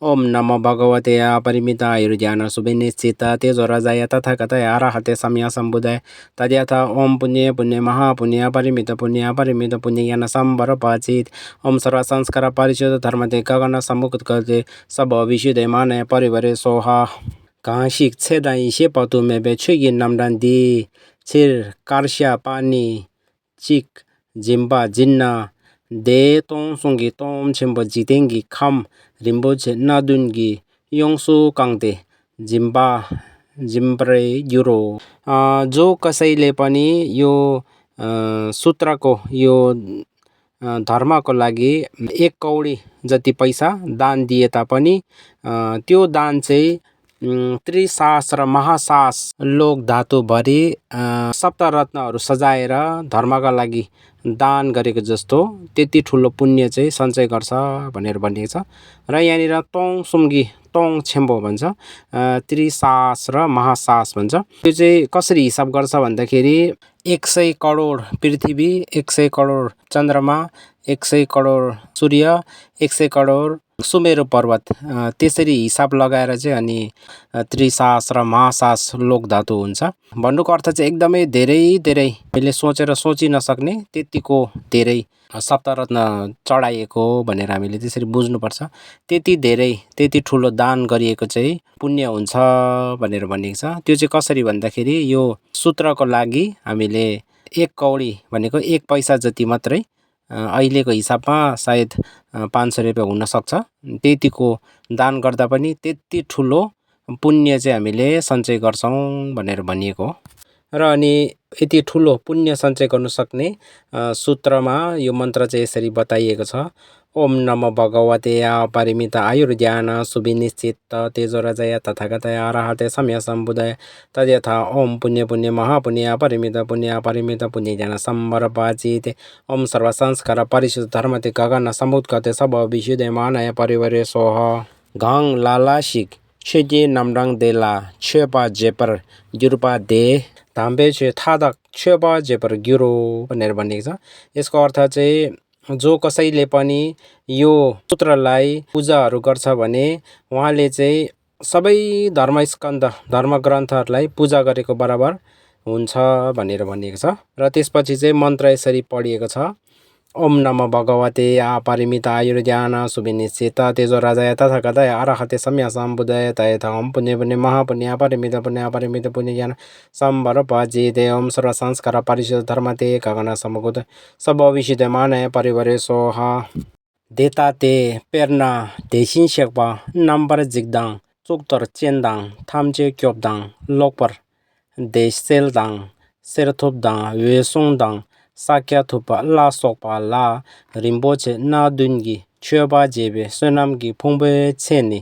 ओम नमो भगवते अपरिमित आयुर्ज्ञान सुविनिश्चित तेजोराजाय तथागताय अरहते सम्य सम्बुधाय तद्यथा ओम पुण्य पुण्य महापुण्य अपरिमित पुण्य ज्ञान सम्भरपचित ओम सर्व संस्कार परिशुद्ध धर्मते गगन समुत्कते सब विशुद्धे मानय परिवरे सोह घाँसिक छेदाई सेपाउतु मेबे छुगी नामडान दी छिर कार्स्या पानी चिक जिम्बा जिन्ना दे तों सुंगी तोम छिम्बो जितेंगी खम रिम्बो छे नादुनगी योंसु कांगते जिम्बा जिम्ब्रे युरो। जो कसैले पनि यो सूत्रको यो धर्मको लागि 1 कौडी जति पैसा दान दिए तापनि त्यो दान चाहिँ त्रिशास र महाशास लोक धातु भरि सप्तरत्नहरू सजाएर धर्मका लागि दान गरेको जस्तो त्यति ठुलो पुण्य चाहिँ सञ्चय गर्छ भनेर भनिएको छ। र यहाँनिर तोङ सुम्गी तोङ छेम्बो भन्छ, त्रिशास र महाशास भन्छ। त्यो चाहिँ कसरी हिसाब गर्छ भन्दाखेरि 100 करोड पृथ्वी, 100 करोड चन्द्रमा, 100 करोड सूर्य, 100 करोड सुमेरु पर्वत, त्यसरी हिसाब लगाएर चाहिँ अनि त्रिशास र महाशास लोक धातु हुन्छ। भन्नुको अर्थ चाहिँ एकदमै धेरै मैले सोचेर सोचि नसक्ने त्यतिको धेरै सप्तरत्न चढाइएको भनेर हामीले त्यसरी बुझ्नुपर्छ। त्यति ठुलो दान गरिएको चाहिँ पुण्य हुन्छ भनेर भनिएको छ। त्यो चाहिँ कसरी भन्दाखेरि यो सूत्रको लागि हामीले 1 कौडी भनेको 1 पैसा जति मात्रै, अहिलेको हिसाबमा सायद 500 रुपियाँ हुनसक्छ, त्यतिको दान गर्दा पनि त्यति ठुलो पुण्य चाहिँ हामीले सञ्चय गर्छौँ भनेर भनिएको हो। र अनि यति ठुलो पुण्य सञ्चय गर्न सक्ने सूत्रमा यो मन्त्र चाहिँ यसरी बताइएको छ। ओम नमो भगवते अपरिमित आयुर्ज्ञान सुविनिश्चित तेजोराजाय तथागताय अरहते सम्य सम्बुधाय तद्यथा ओम पुण्य पुण्य महापुण्य अपरिमित पुण्य ज्ञान सम्भरपचिते ओम सर्व संस्कार परिशुद्ध धर्मते गगन समुत्कते सब विशुद्धे मानय परिवरे सोह घाङ लालासिक छेजे नामडाङ देला छेपा जेपर जुर्पा दे धाम्बे छे थादक छेपा जेपर गिरो भनेर भनिएको छ। यसको अर्थ चाहिँ जो कसैले पनि यो सूत्रलाई पूजाहरू गर्छ भने उहाँले चाहिँ सबै धर्मस्कन्ध धर्मग्रन्थहरूलाई पूजा गरेको बराबर हुन्छ भनेर भनिएको छ। र त्यसपछि चाहिँ मन्त्र यसरी पढिएको छ। ओम नमो भगवते अपरिमित आयुर्ज्ञान सुविनिश्चित तेजोराजाय तथागताय अरहते सम्य सम्बुधाय तद्यथा ओम पुण्य पुण्य महापुण्य अपरिमित पुण्य ज्ञान सम्भरपचिते ओम सर्व संस्कार परिशुद्ध धर्मते गगन समुत्कते सब विशुद्धे मानय परिवरे सोह देताते पेर्ना देशिन शेक्पा नम्बर जिगदाङ चुक्तर चेन्दाङ थाम्चे क्योपदाङ लोकपर देश सेलदाङ सेरथोपदाङ वेसोङदाङ साक्या थुपा ला सोकपा ला रिम्बोचे नादुनगी छेबा जेबे सोनामगी फुङबे छेनी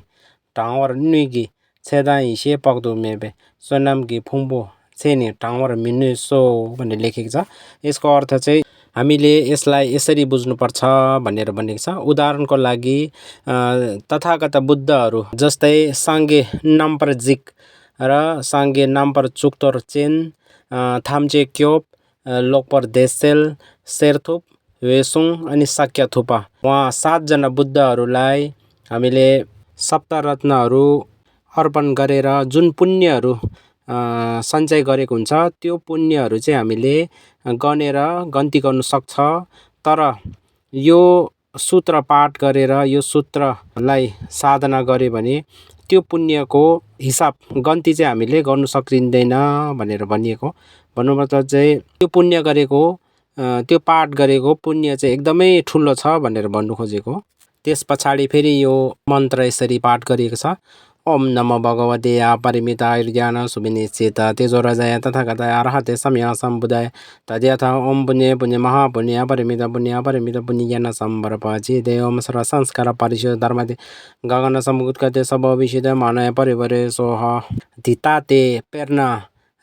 टावर नुइगी छेदाई से पक्दु मेबे सोनामगी फुङबो छेनी टावर मिनु सो भनेर लेखेको छ। यसको अर्थ चाहिँ हामीले यसलाई यसरी बुझ्नुपर्छ भनेर भनेको छ। उदाहरणको लागि तथागत बुद्धहरू जस्तै साङ्गे नाम्पर जिक र साङ्गे नाम्पर चुक्तोर चेन थाम्चे क्योप, लोकपर देसेल, शेरथुप, वेसुङ अनि साक्याथुपा। उहाँ 7 जना बुद्धहरूलाई हामीले सप्तरत्नहरू अर्पण गरेर जुन पुण्यहरू सञ्चय गरेको हुन्छ त्यो पुण्यहरू चाहिँ हामीले गनेर गन्ती गर्नु सक्छ। तर यो सूत्र पाठ गरेर यो सूत्रलाई साधना गऱ्यो भने त्यो पुण्यको हिसाब गन्ती चाहिँ हामीले गर्नु सकिँदैन भनेर भनिएको। भन्नु मतलब चाहिँ त्यो पुण्य गरेको त्यो पाठ गरेको पुण्य चाहिँ एकदमै ठुलो छ भनेर भन्नु खोजेको। त्यस पछाडि फेरि यो मन्त्र यसरी पाठ गरिएको छ। ओम नमो भगवते अपरिमिताय ज्ञान सुविनिश्चित तेजो रजय तथागताय अरहते सम्मा सम्बुधाय तद्यथा ओम पुण्य पुण्य महापुण्य अपरिमित पुण्य ज्ञान सम्परपचिते ओम सर्व संस्कार परिशुद्ध धर्मते गगन समुद्गते सब विशुद्ध मानय परिवरे सोह धिताते पेर्ना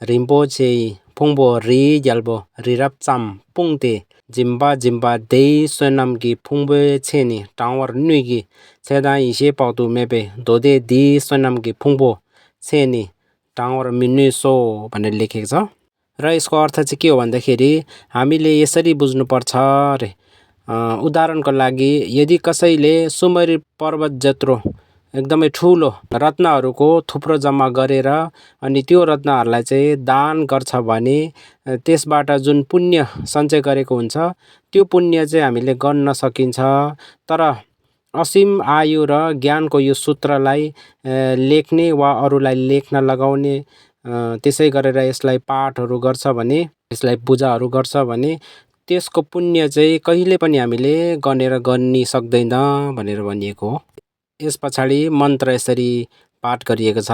रिम्पोचे फुङबो रि ग्याल्बो रिरप्चाम पुङते जिम्बा दे सोनामकी फुङबे छेनी टावर नुइकी छेदा इसे पाउतु मेपे दोदे दि सोनामकी फुङबो छेनी टावर मिनुसो भनेर लेखेको छ। र यसको अर्थ चाहिँ के हो भन्दाखेरि हामीले यसरी बुझ्नुपर्छ रे। उदाहरणको लागि यदि कसैले सुमेरु पर्वत जत्रो एकदमै ठुलो रत्नहरूको थुप्रो जम्मा गरेर अनि त्यो रत्नहरूलाई चाहिँ दान गर्छ भने त्यसबाट जुन पुण्य सञ्चय गरेको हुन्छ त्यो पुण्य चाहिँ हामीले गर्न सकिन्छ। तर असीम आयु र ज्ञानको यो सूत्रलाई लेख्ने वा अरूलाई लेख्न लगाउने त्यसै गरेर यसलाई पाठहरू गर्छ भने यसलाई पूजाहरू गर्छ भने त्यसको पुण्य चाहिँ कहिले पनि हामीले गनेर गर्नी सक्दैन भनेर भनिएको हो। यस पछाडि मन्त्र यसरी पाठ गरिएको छ।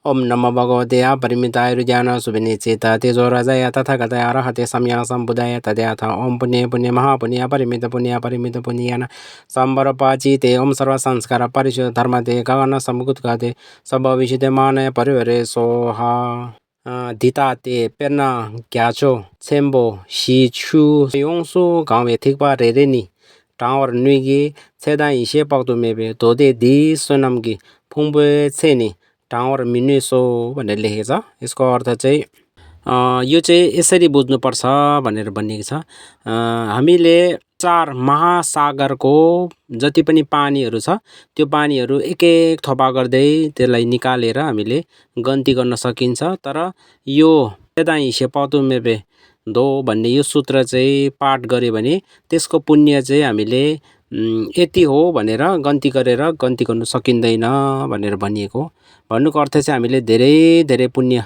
ओम नमो भगवते अपरिमिताय ज्ञान सुविनिश्चित तेजो रजय तथागताय अरहते सम्मा सम्बुधाय तद्यथा ओम पुण्य पुण्य महापुण्य अपरिमित पुण्य ज्ञान सम्परपचिते ओम सर्व संस्कार परिशुद्ध धर्मते गगन समुद्गते सब विशुद्ध मानय परिवरे सोहा धिताते पेर्ना ग्याचो छेम्बो सी छु योङसु गाउँ थिक्पा रेरेनी टावर नुइगी छेदा हिसे पक्तु मेबे धोदे दि सोनामकी फुङबे छेनी टावर मिनुसो भनेर लेखेको छ। यसको अर्थ चाहिँ यो चाहिँ यसरी बुझ्नुपर्छ भनेर भनिएको छ। हामीले 4 महासागरको जति पनि पानीहरू छ त्यो पानीहरू एक एक थोपा गर्दै त्यसलाई निकालेर हामीले गन्ती गर्न सकिन्छ। तर यो छेदा हिसे पक्तु मेबे दो भन्ने यो सूत्र चाहिँ पाठ गऱ्यो भने त्यसको पुण्य चाहिँ हामीले यति हो भनेर गन्ती गरेर गन्ती गर्नु सकिँदैन भनेर भनिएको। भन्नुको अर्थ चाहिँ हामीले धेरै धेरै पुण्य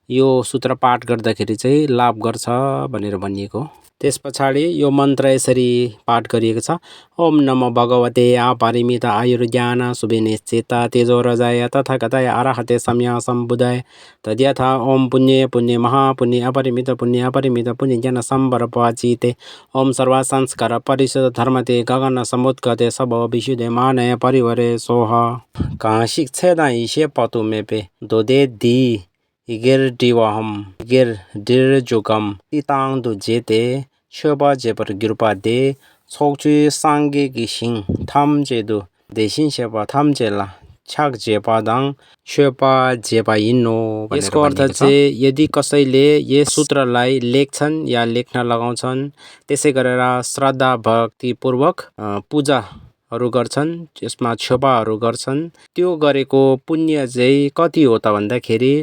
यो सूत्र पाठ गर्दाखेरि चाहिँ लाभ गर्छ भनेर भनिएको। त्यस पछाडि यो मन्त्र यसरी पाठ गरिएको छ। ओम नमो भगवते अपरिमित आयुर्ज्ञान सुविनिश्चित तेजो रजय तथागताय अरहते सम्मा सम्बुधाय तद्यथा ओम पुण्य पुण्य महापुण्य अपरिमित पुण्य ज्ञान सम्परपचिते ओम सर्व संस्कार परिशुद्ध धर्मते गगन समुद्गते सब विशुद्ध मानय परिवरे सोह काशिक छेदा इसे पतु मेपे दोदे दी इगेर डिवाहम इगेर डिर जुगम तितांग दु जेते छेबा जेपर गिरुपा दे छोकचु सांगे गिसिङ थाम जेदु देशिन शेपा थाम जेला छाक जेपादाङ शेपा जेपा इन्नो। यसको अर्थ चाहिँ यदि कसैले यस सूत्रलाई लेख्छन् या लेख्न लगाउँछन् त्यसै गरेर श्रद्धा भक्तिपूर्वक पूजाहरू गर्छन् यसमा छेपाहरू गर्छन् त्यो गरेको पुण्य चाहिँ कति हो त भन्दाखेरि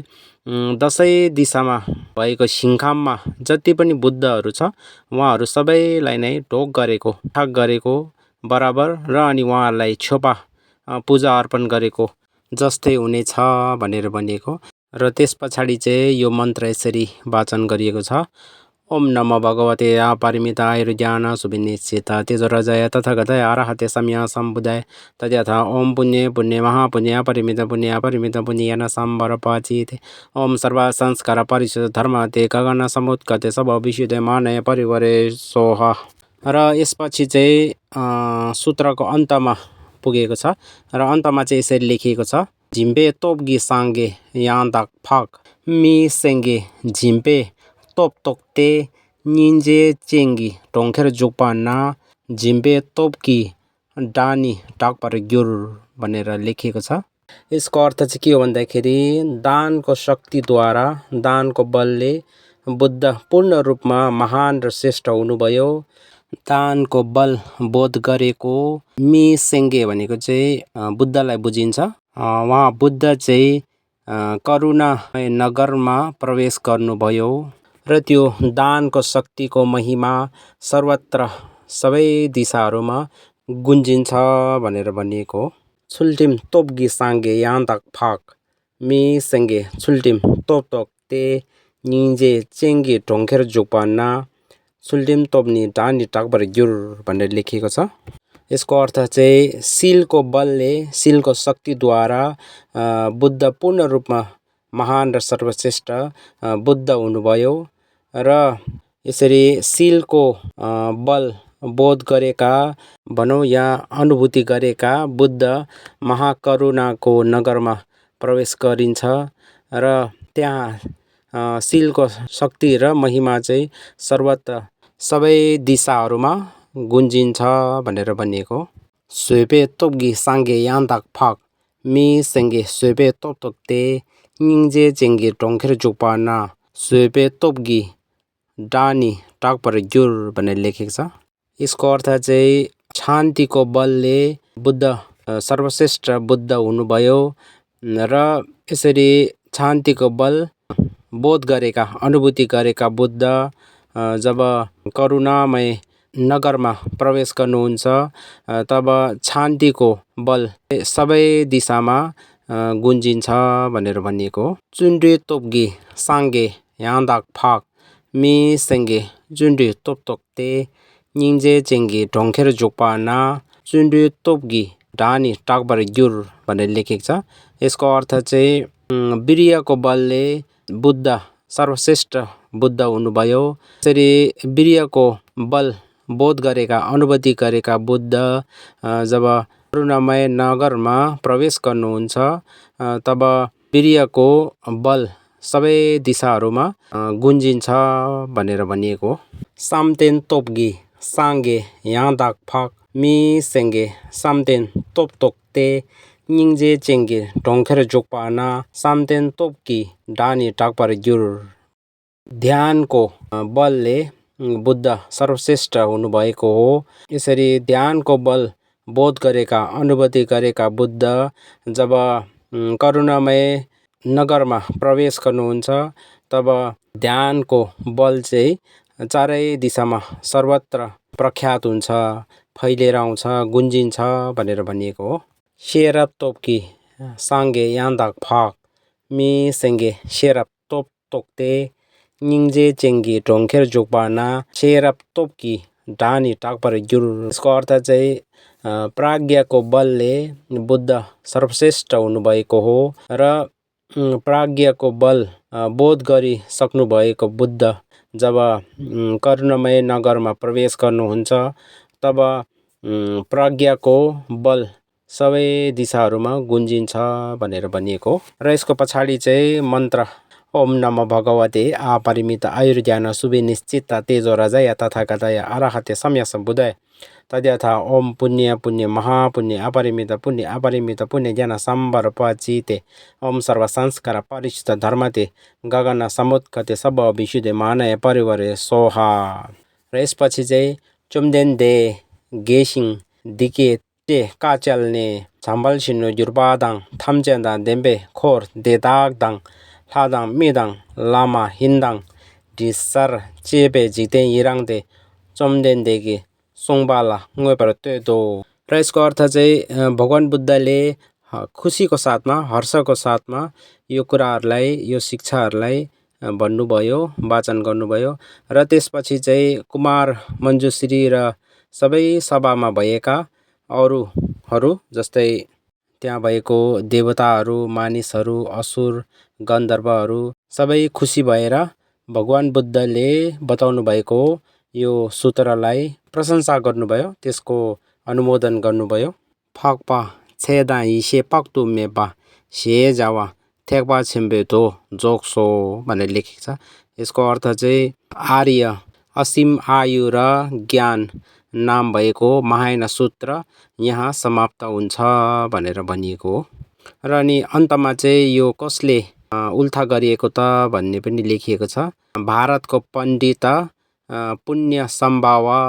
दसैँ दिशामा भएको सिङखाममा जति पनि बुद्धहरू छ उहाँहरू सबैलाई नै ढोक गरेको ठाक गरेको बराबर र अनि उहाँहरूलाई छेपा पूजा अर्पण गरेको जस्तै हुनेछ भनेर भनिएको। र त्यस पछाडि चाहिँ यो मन्त्र यसरी वाचन गरिएको छ। ओम नमो भगवते अपरिमित आयुर्ज्ञान सुविनिश्चित तेजो रजय तथागताय अरहते सम्मा सम्बुधाय तद्यथा ओम पुण्य पुण्य महापुण्य अपरिमित पुण्य ज्ञान सम्परपचिते ओम सर्व संस्कार परिशुद्ध धर्मते गगन समुद्गते सब विशुद्ध मानय परिवरे सोह। र यसपछि चाहिँ सूत्रको अन्तमा पुगेको छ र अन्तमा चाहिँ यसरी लेखिएको छ। झिम्बे तोपगी साङ्गे यान्दाक फाक मि सेङ्गे झिम्बे तोप तोक्ते निन्जे चेङ्गी ढोङ्खेर जुक्पा ना झिम्बे तोपकी डानी डाकपर ग्युर भनेर लेखिएको छ। यसको अर्थ चाहिँ के हो भन्दाखेरि दानको शक्तिद्वारा दानको बलले बुद्ध पूर्ण रूपमा महान र श्रेष्ठ हुनुभयो। दानको बल बोध गरेको मी सेङ्गे भनेको चाहिँ बुद्धलाई बुझिन्छ। उहाँ बुद्ध चाहिँ करुणा नगरमा प्रवेश गर्नुभयो र त्यो दानको शक्तिको महिमा सर्वत्र सबै दिशाहरूमा गुन्जिन्छ भनेर भनिएको हो। छुल्टिम तोप्गी साङ्गे यान्दाक फाक मी सेङ्गे छुल्टिम तोप ते निजे चेङ्गी ढोङ्खेर जुक्पाना छुल्टिम तोप्नी डानी टाकबर जुर भनेर लेखिएको छ। यसको अर्थ चाहिँ सिलको बलले, सिलको शक्तिद्वारा बुद्ध पूर्ण रूपमा महान र सर्वश्रेष्ठ बुद्ध हुनुभयो र यसरी सिलको बल बोध गरेका भनौँ या अनुभूति गरेका बुद्ध महाकरुणाको नगरमा प्रवेश गरिन्छ र त्यहाँ सिलको शक्ति र महिमा चाहिँ सर्वत्र सबै दिशाहरूमा गुन्जिन्छ भनेर भनिएको। स्वेपे तोप्गी साङ्गे यान्दाक फाक मी सेङ्गे स्वेपे तोप्तोक्ते निङ्जे चेङ्गे ढोङ्खेर जुक्पाना स्वेपे तोप्गी डानी टाकपर जुर भनेर लेखेको छ। यसको अर्थ चाहिँ शान्तिको बलले बुद्ध सर्वश्रेष्ठ बुद्ध हुनुभयो र यसरी शान्तिको बल बोध गरेका, अनुभूति गरेका बुद्ध जब करुणामय नगरमा प्रवेश गर्नुहुन्छ तब शान्तिको बल सबै दिशामा गुन्जिन्छ भनेर भनिएको हो। चुन्ड्री तोप्गी साङ्गे यान्दाक फाक मी सेङ्गे चुन्ड्री तोप्तोक्ते निङ्जे चेङ्गी ढोङ्खेर जुक्पाना चुन्ड्री तोप्गी डानी टाकबर जुर भनेर लेखेको छ। यसको अर्थ चाहिँ वीर्यको बलले बुद्ध सर्वश्रेष्ठ बुद्ध हुनुभयो। यसरी वीर्यको बल बोध गरेका, अनुभूति गरेका बुद्ध जब करुणामय नगरमा प्रवेश गर्नुहुन्छ तब वीर्यको बल सबै दिशाहरूमा गुन्जिन्छ भनेर भनिएको। साम्तेन तोप्गी साङ्गे यान्दाक फाक मी सेङ्गे साम्तेन तोप्तोक्ते निङ्जे चेङ्गे ढोङ्खेर जुक्पाना साम्तेन तोप्गी डानी टाकपर जुर। ध्यानको बलले बुद्ध सर्वश्रेष्ठ हुनुभएको हो। यसरी ध्यानको बल बोध गरेका, अनुभूति गरेका बुद्ध जब करुणामय नगरमा प्रवेश गर्नुहुन्छ तब ध्यानको बल चाहिँ चारै दिशामा सर्वत्र प्रख्यात हुन्छ, फैलिएर आउँछ, गुन्जिन्छ भनेर भनिएको हो। सेरप तोप्की साङ्गे यान्दाक फाक मी सेङ्गे सेरप तोप्तोक्ते निङ्जे चेङ्गी ढोङ्खेर जुक्पाना सेरप तोप्की डानी टाकपर जुर। यसको अर्थ चाहिँ प्राज्ञको बलले बुद्ध सर्वश्रेष्ठ हुनुभएको हो र प्राज्ञको बल बोध गरिसक्नुभएको बुद्ध जब करुणामय नगरमा प्रवेश गर्नुहुन्छ तब प्रज्ञाको बल सबै दिशाहरूमा गुन्जिन्छ भनेर भनिएको। र यसको पछाडि चाहिँ मन्त्र ओम नमो भगवते अपरिमित आयुर्ज्ञान सुविनिश्चित तेजो रजय तथागतय अरहते सम्यक सम्बुधय तद्यथा ओम पुण्य पुण्य महापुण्य अपरिमित पुण्य ज्ञान सम्बर पचिते ओम सर्व संस्कार परिचित धर्मते गगन समुत्कते सब विशुद्धे मानय परिवारे सोहा। र यसपछि चाहिँ चुम्देन दे गेसिङ दिके ते काचल्ने झम्बल सिन्नु जुर्बादाङ थाम्चेन्दाङ देम्बे खोर देदागदाङ लादाङ मिदाङ लामा हिन्दाङ डिसर चेबे जिते इराङदे चुम्देन देगे सोङबाला ngोपर त्यो। र यसको अर्थ चाहिँ भगवान बुद्धले खुसीको साथमा, हर्षको साथमा यो कुराहरूलाई, यो शिक्षाहरूलाई भन्नुभयो, वाचन गर्नुभयो। र त्यसपछि चाहिँ कुमार मञ्जुश्री र सबै सभामा भएका अरूहरू जस्तै त्यहाँ भएको देवताहरू, मानिसहरू, असुर, गन्धर्वहरू सबै खुसी भएर भगवान बुद्धले बताउनु भएको यो सूत्रलाई प्रशंसा गर्नुभयो, त्यसको अनुमोदन गर्नुभयो। फक्पा छेदा हिसे पक्तु मेपा से जावा थेक्पा छिम्बेतो जोक्सो भनेर लेखेको छ। यसको अर्थ चाहिँ आर्य असीम आयु र ज्ञान नाम भएको महायान सूत्र यहाँ समाप्त हुन्छ भनेर भनिएको हो। र अनि अन्तमा चाहिँ यो कसले उल्था गरिएको त भन्ने पनि लेखिएको छ। भारतको पण्डित पुण्य सम्भावा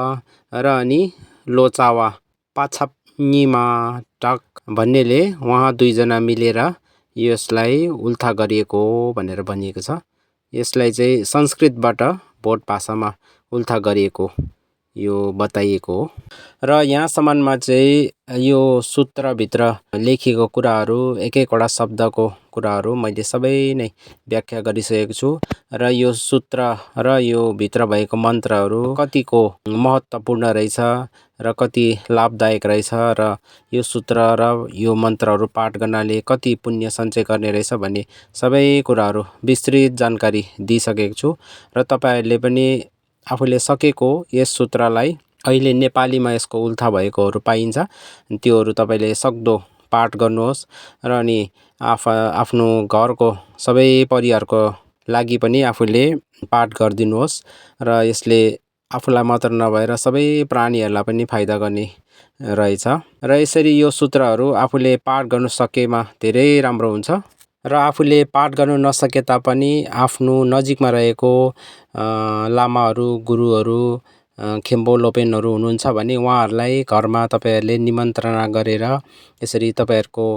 र अनि लोचावा पाछाप्निमा टक भन्नेले उहाँ दुईजना मिलेर यसलाई उल्था गरिएको भनेर भनिएको छ। यसलाई चाहिँ संस्कृतबाट भोट भाषामा उल्था गरिएको यो बताइएको हो। र यहाँसम्ममा चाहिँ यो सूत्रभित्र लेखिएको कुराहरू एक एकवटा शब्दको कुराहरू मैले सबै नै व्याख्या गरिसकेको छु। र यो सूत्र र यो भित्र भएको मन्त्रहरू कतिको महत्त्वपूर्ण रहेछ र कति लाभदायक रहेछ र यो सूत्र र यो मन्त्रहरू पाठ गर्नाले कति पुण्य सञ्चय गर्ने रहेछ भन्ने सबै कुराहरू विस्तृत जानकारी दिइसकेको छु। र तपाईँहरूले पनि आफूले सकेको यस सूत्रलाई अहिले नेपालीमा यसको उल्था भएकोहरू पाइन्छ त्योहरू तपाईँले सक्दो पाठ गर्नुहोस् र अनि आफ्नो घरको सबै परिवारको लागि पनि आफूले पाठ गरिदिनुहोस्। र यसले आफूलाई मात्र नभएर सबै प्राणीहरूलाई पनि फाइदा गर्ने रहेछ। र यसरी यो सूत्रहरू आफूले पाठ गर्नु सकेमा धेरै राम्रो हुन्छ। र आफूले पाठ गर्नु नसके तापनि आफ्नो नजिकमा रहेको लामाहरू गुरुहरू खेम्बो लोपेनहरू हुनुहुन्छ भने उहाँहरूलाई घरमा तपाईँहरूले निमन्त्रणा गरेर यसरी तपाईँहरूको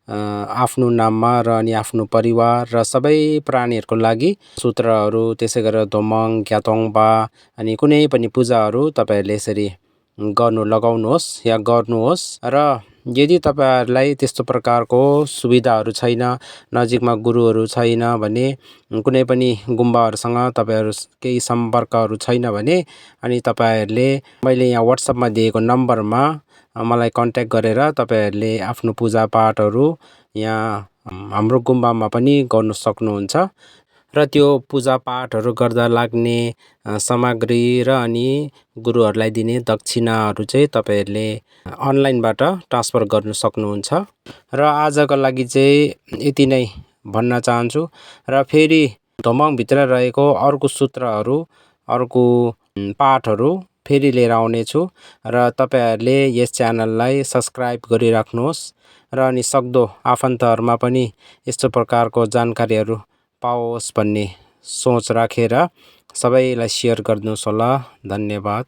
आफ्नो नाममा र अनि आफ्नो परिवार र सबै प्राणीहरूको लागि सूत्रहरू त्यसै गरेर दोमङ ग्यातोङबा अनि कुनै पनि पूजाहरू तपाईँहरूले यसरी लगाउनुहोस् या गर्नुहोस्। र यदि तपाईँहरूलाई त्यस्तो प्रकारको सुविधाहरू छैन, नजिकमा गुरुहरू छैन भने, कुनै पनि गुम्बाहरूसँग तपाईँहरू केही सम्पर्कहरू छैन भने अनि तपाईँहरूले मैले यहाँ WhatsAppमा दिएको नम्बरमा मलाई कन्ट्याक्ट गरेर तपाईँहरूले आफ्नो पूजापाठहरू यहाँ हाम्रो गुम्बामा पनि गर्नु सक्नुहुन्छ। र त्यो पूजापाठहरू गर्दा लाग्ने सामग्री र अनि गुरुहरूलाई दिने दक्षिणाहरू चाहिँ तपाईँहरूले अनलाइनबाट ट्रान्सफर गर्नु सक्नुहुन्छ। र आजको लागि चाहिँ यति नै भन्न चाहन्छु। र फेरि दोमङभित्र रहेको अर्को सूत्रहरू अर्को पाठहरू फेरि लिएर आउनेछु। र तपाईँहरूले यस च्यानललाई सब्सक्राइब गरिराख्नुहोस् र अनि सक्दो आफन्तहरूमा पनि यस्तो प्रकारको जानकारीहरू पाओस् भन्ने सोच राखेर सबैलाई सेयर गरिदिनुहोस् होला। धन्यवाद।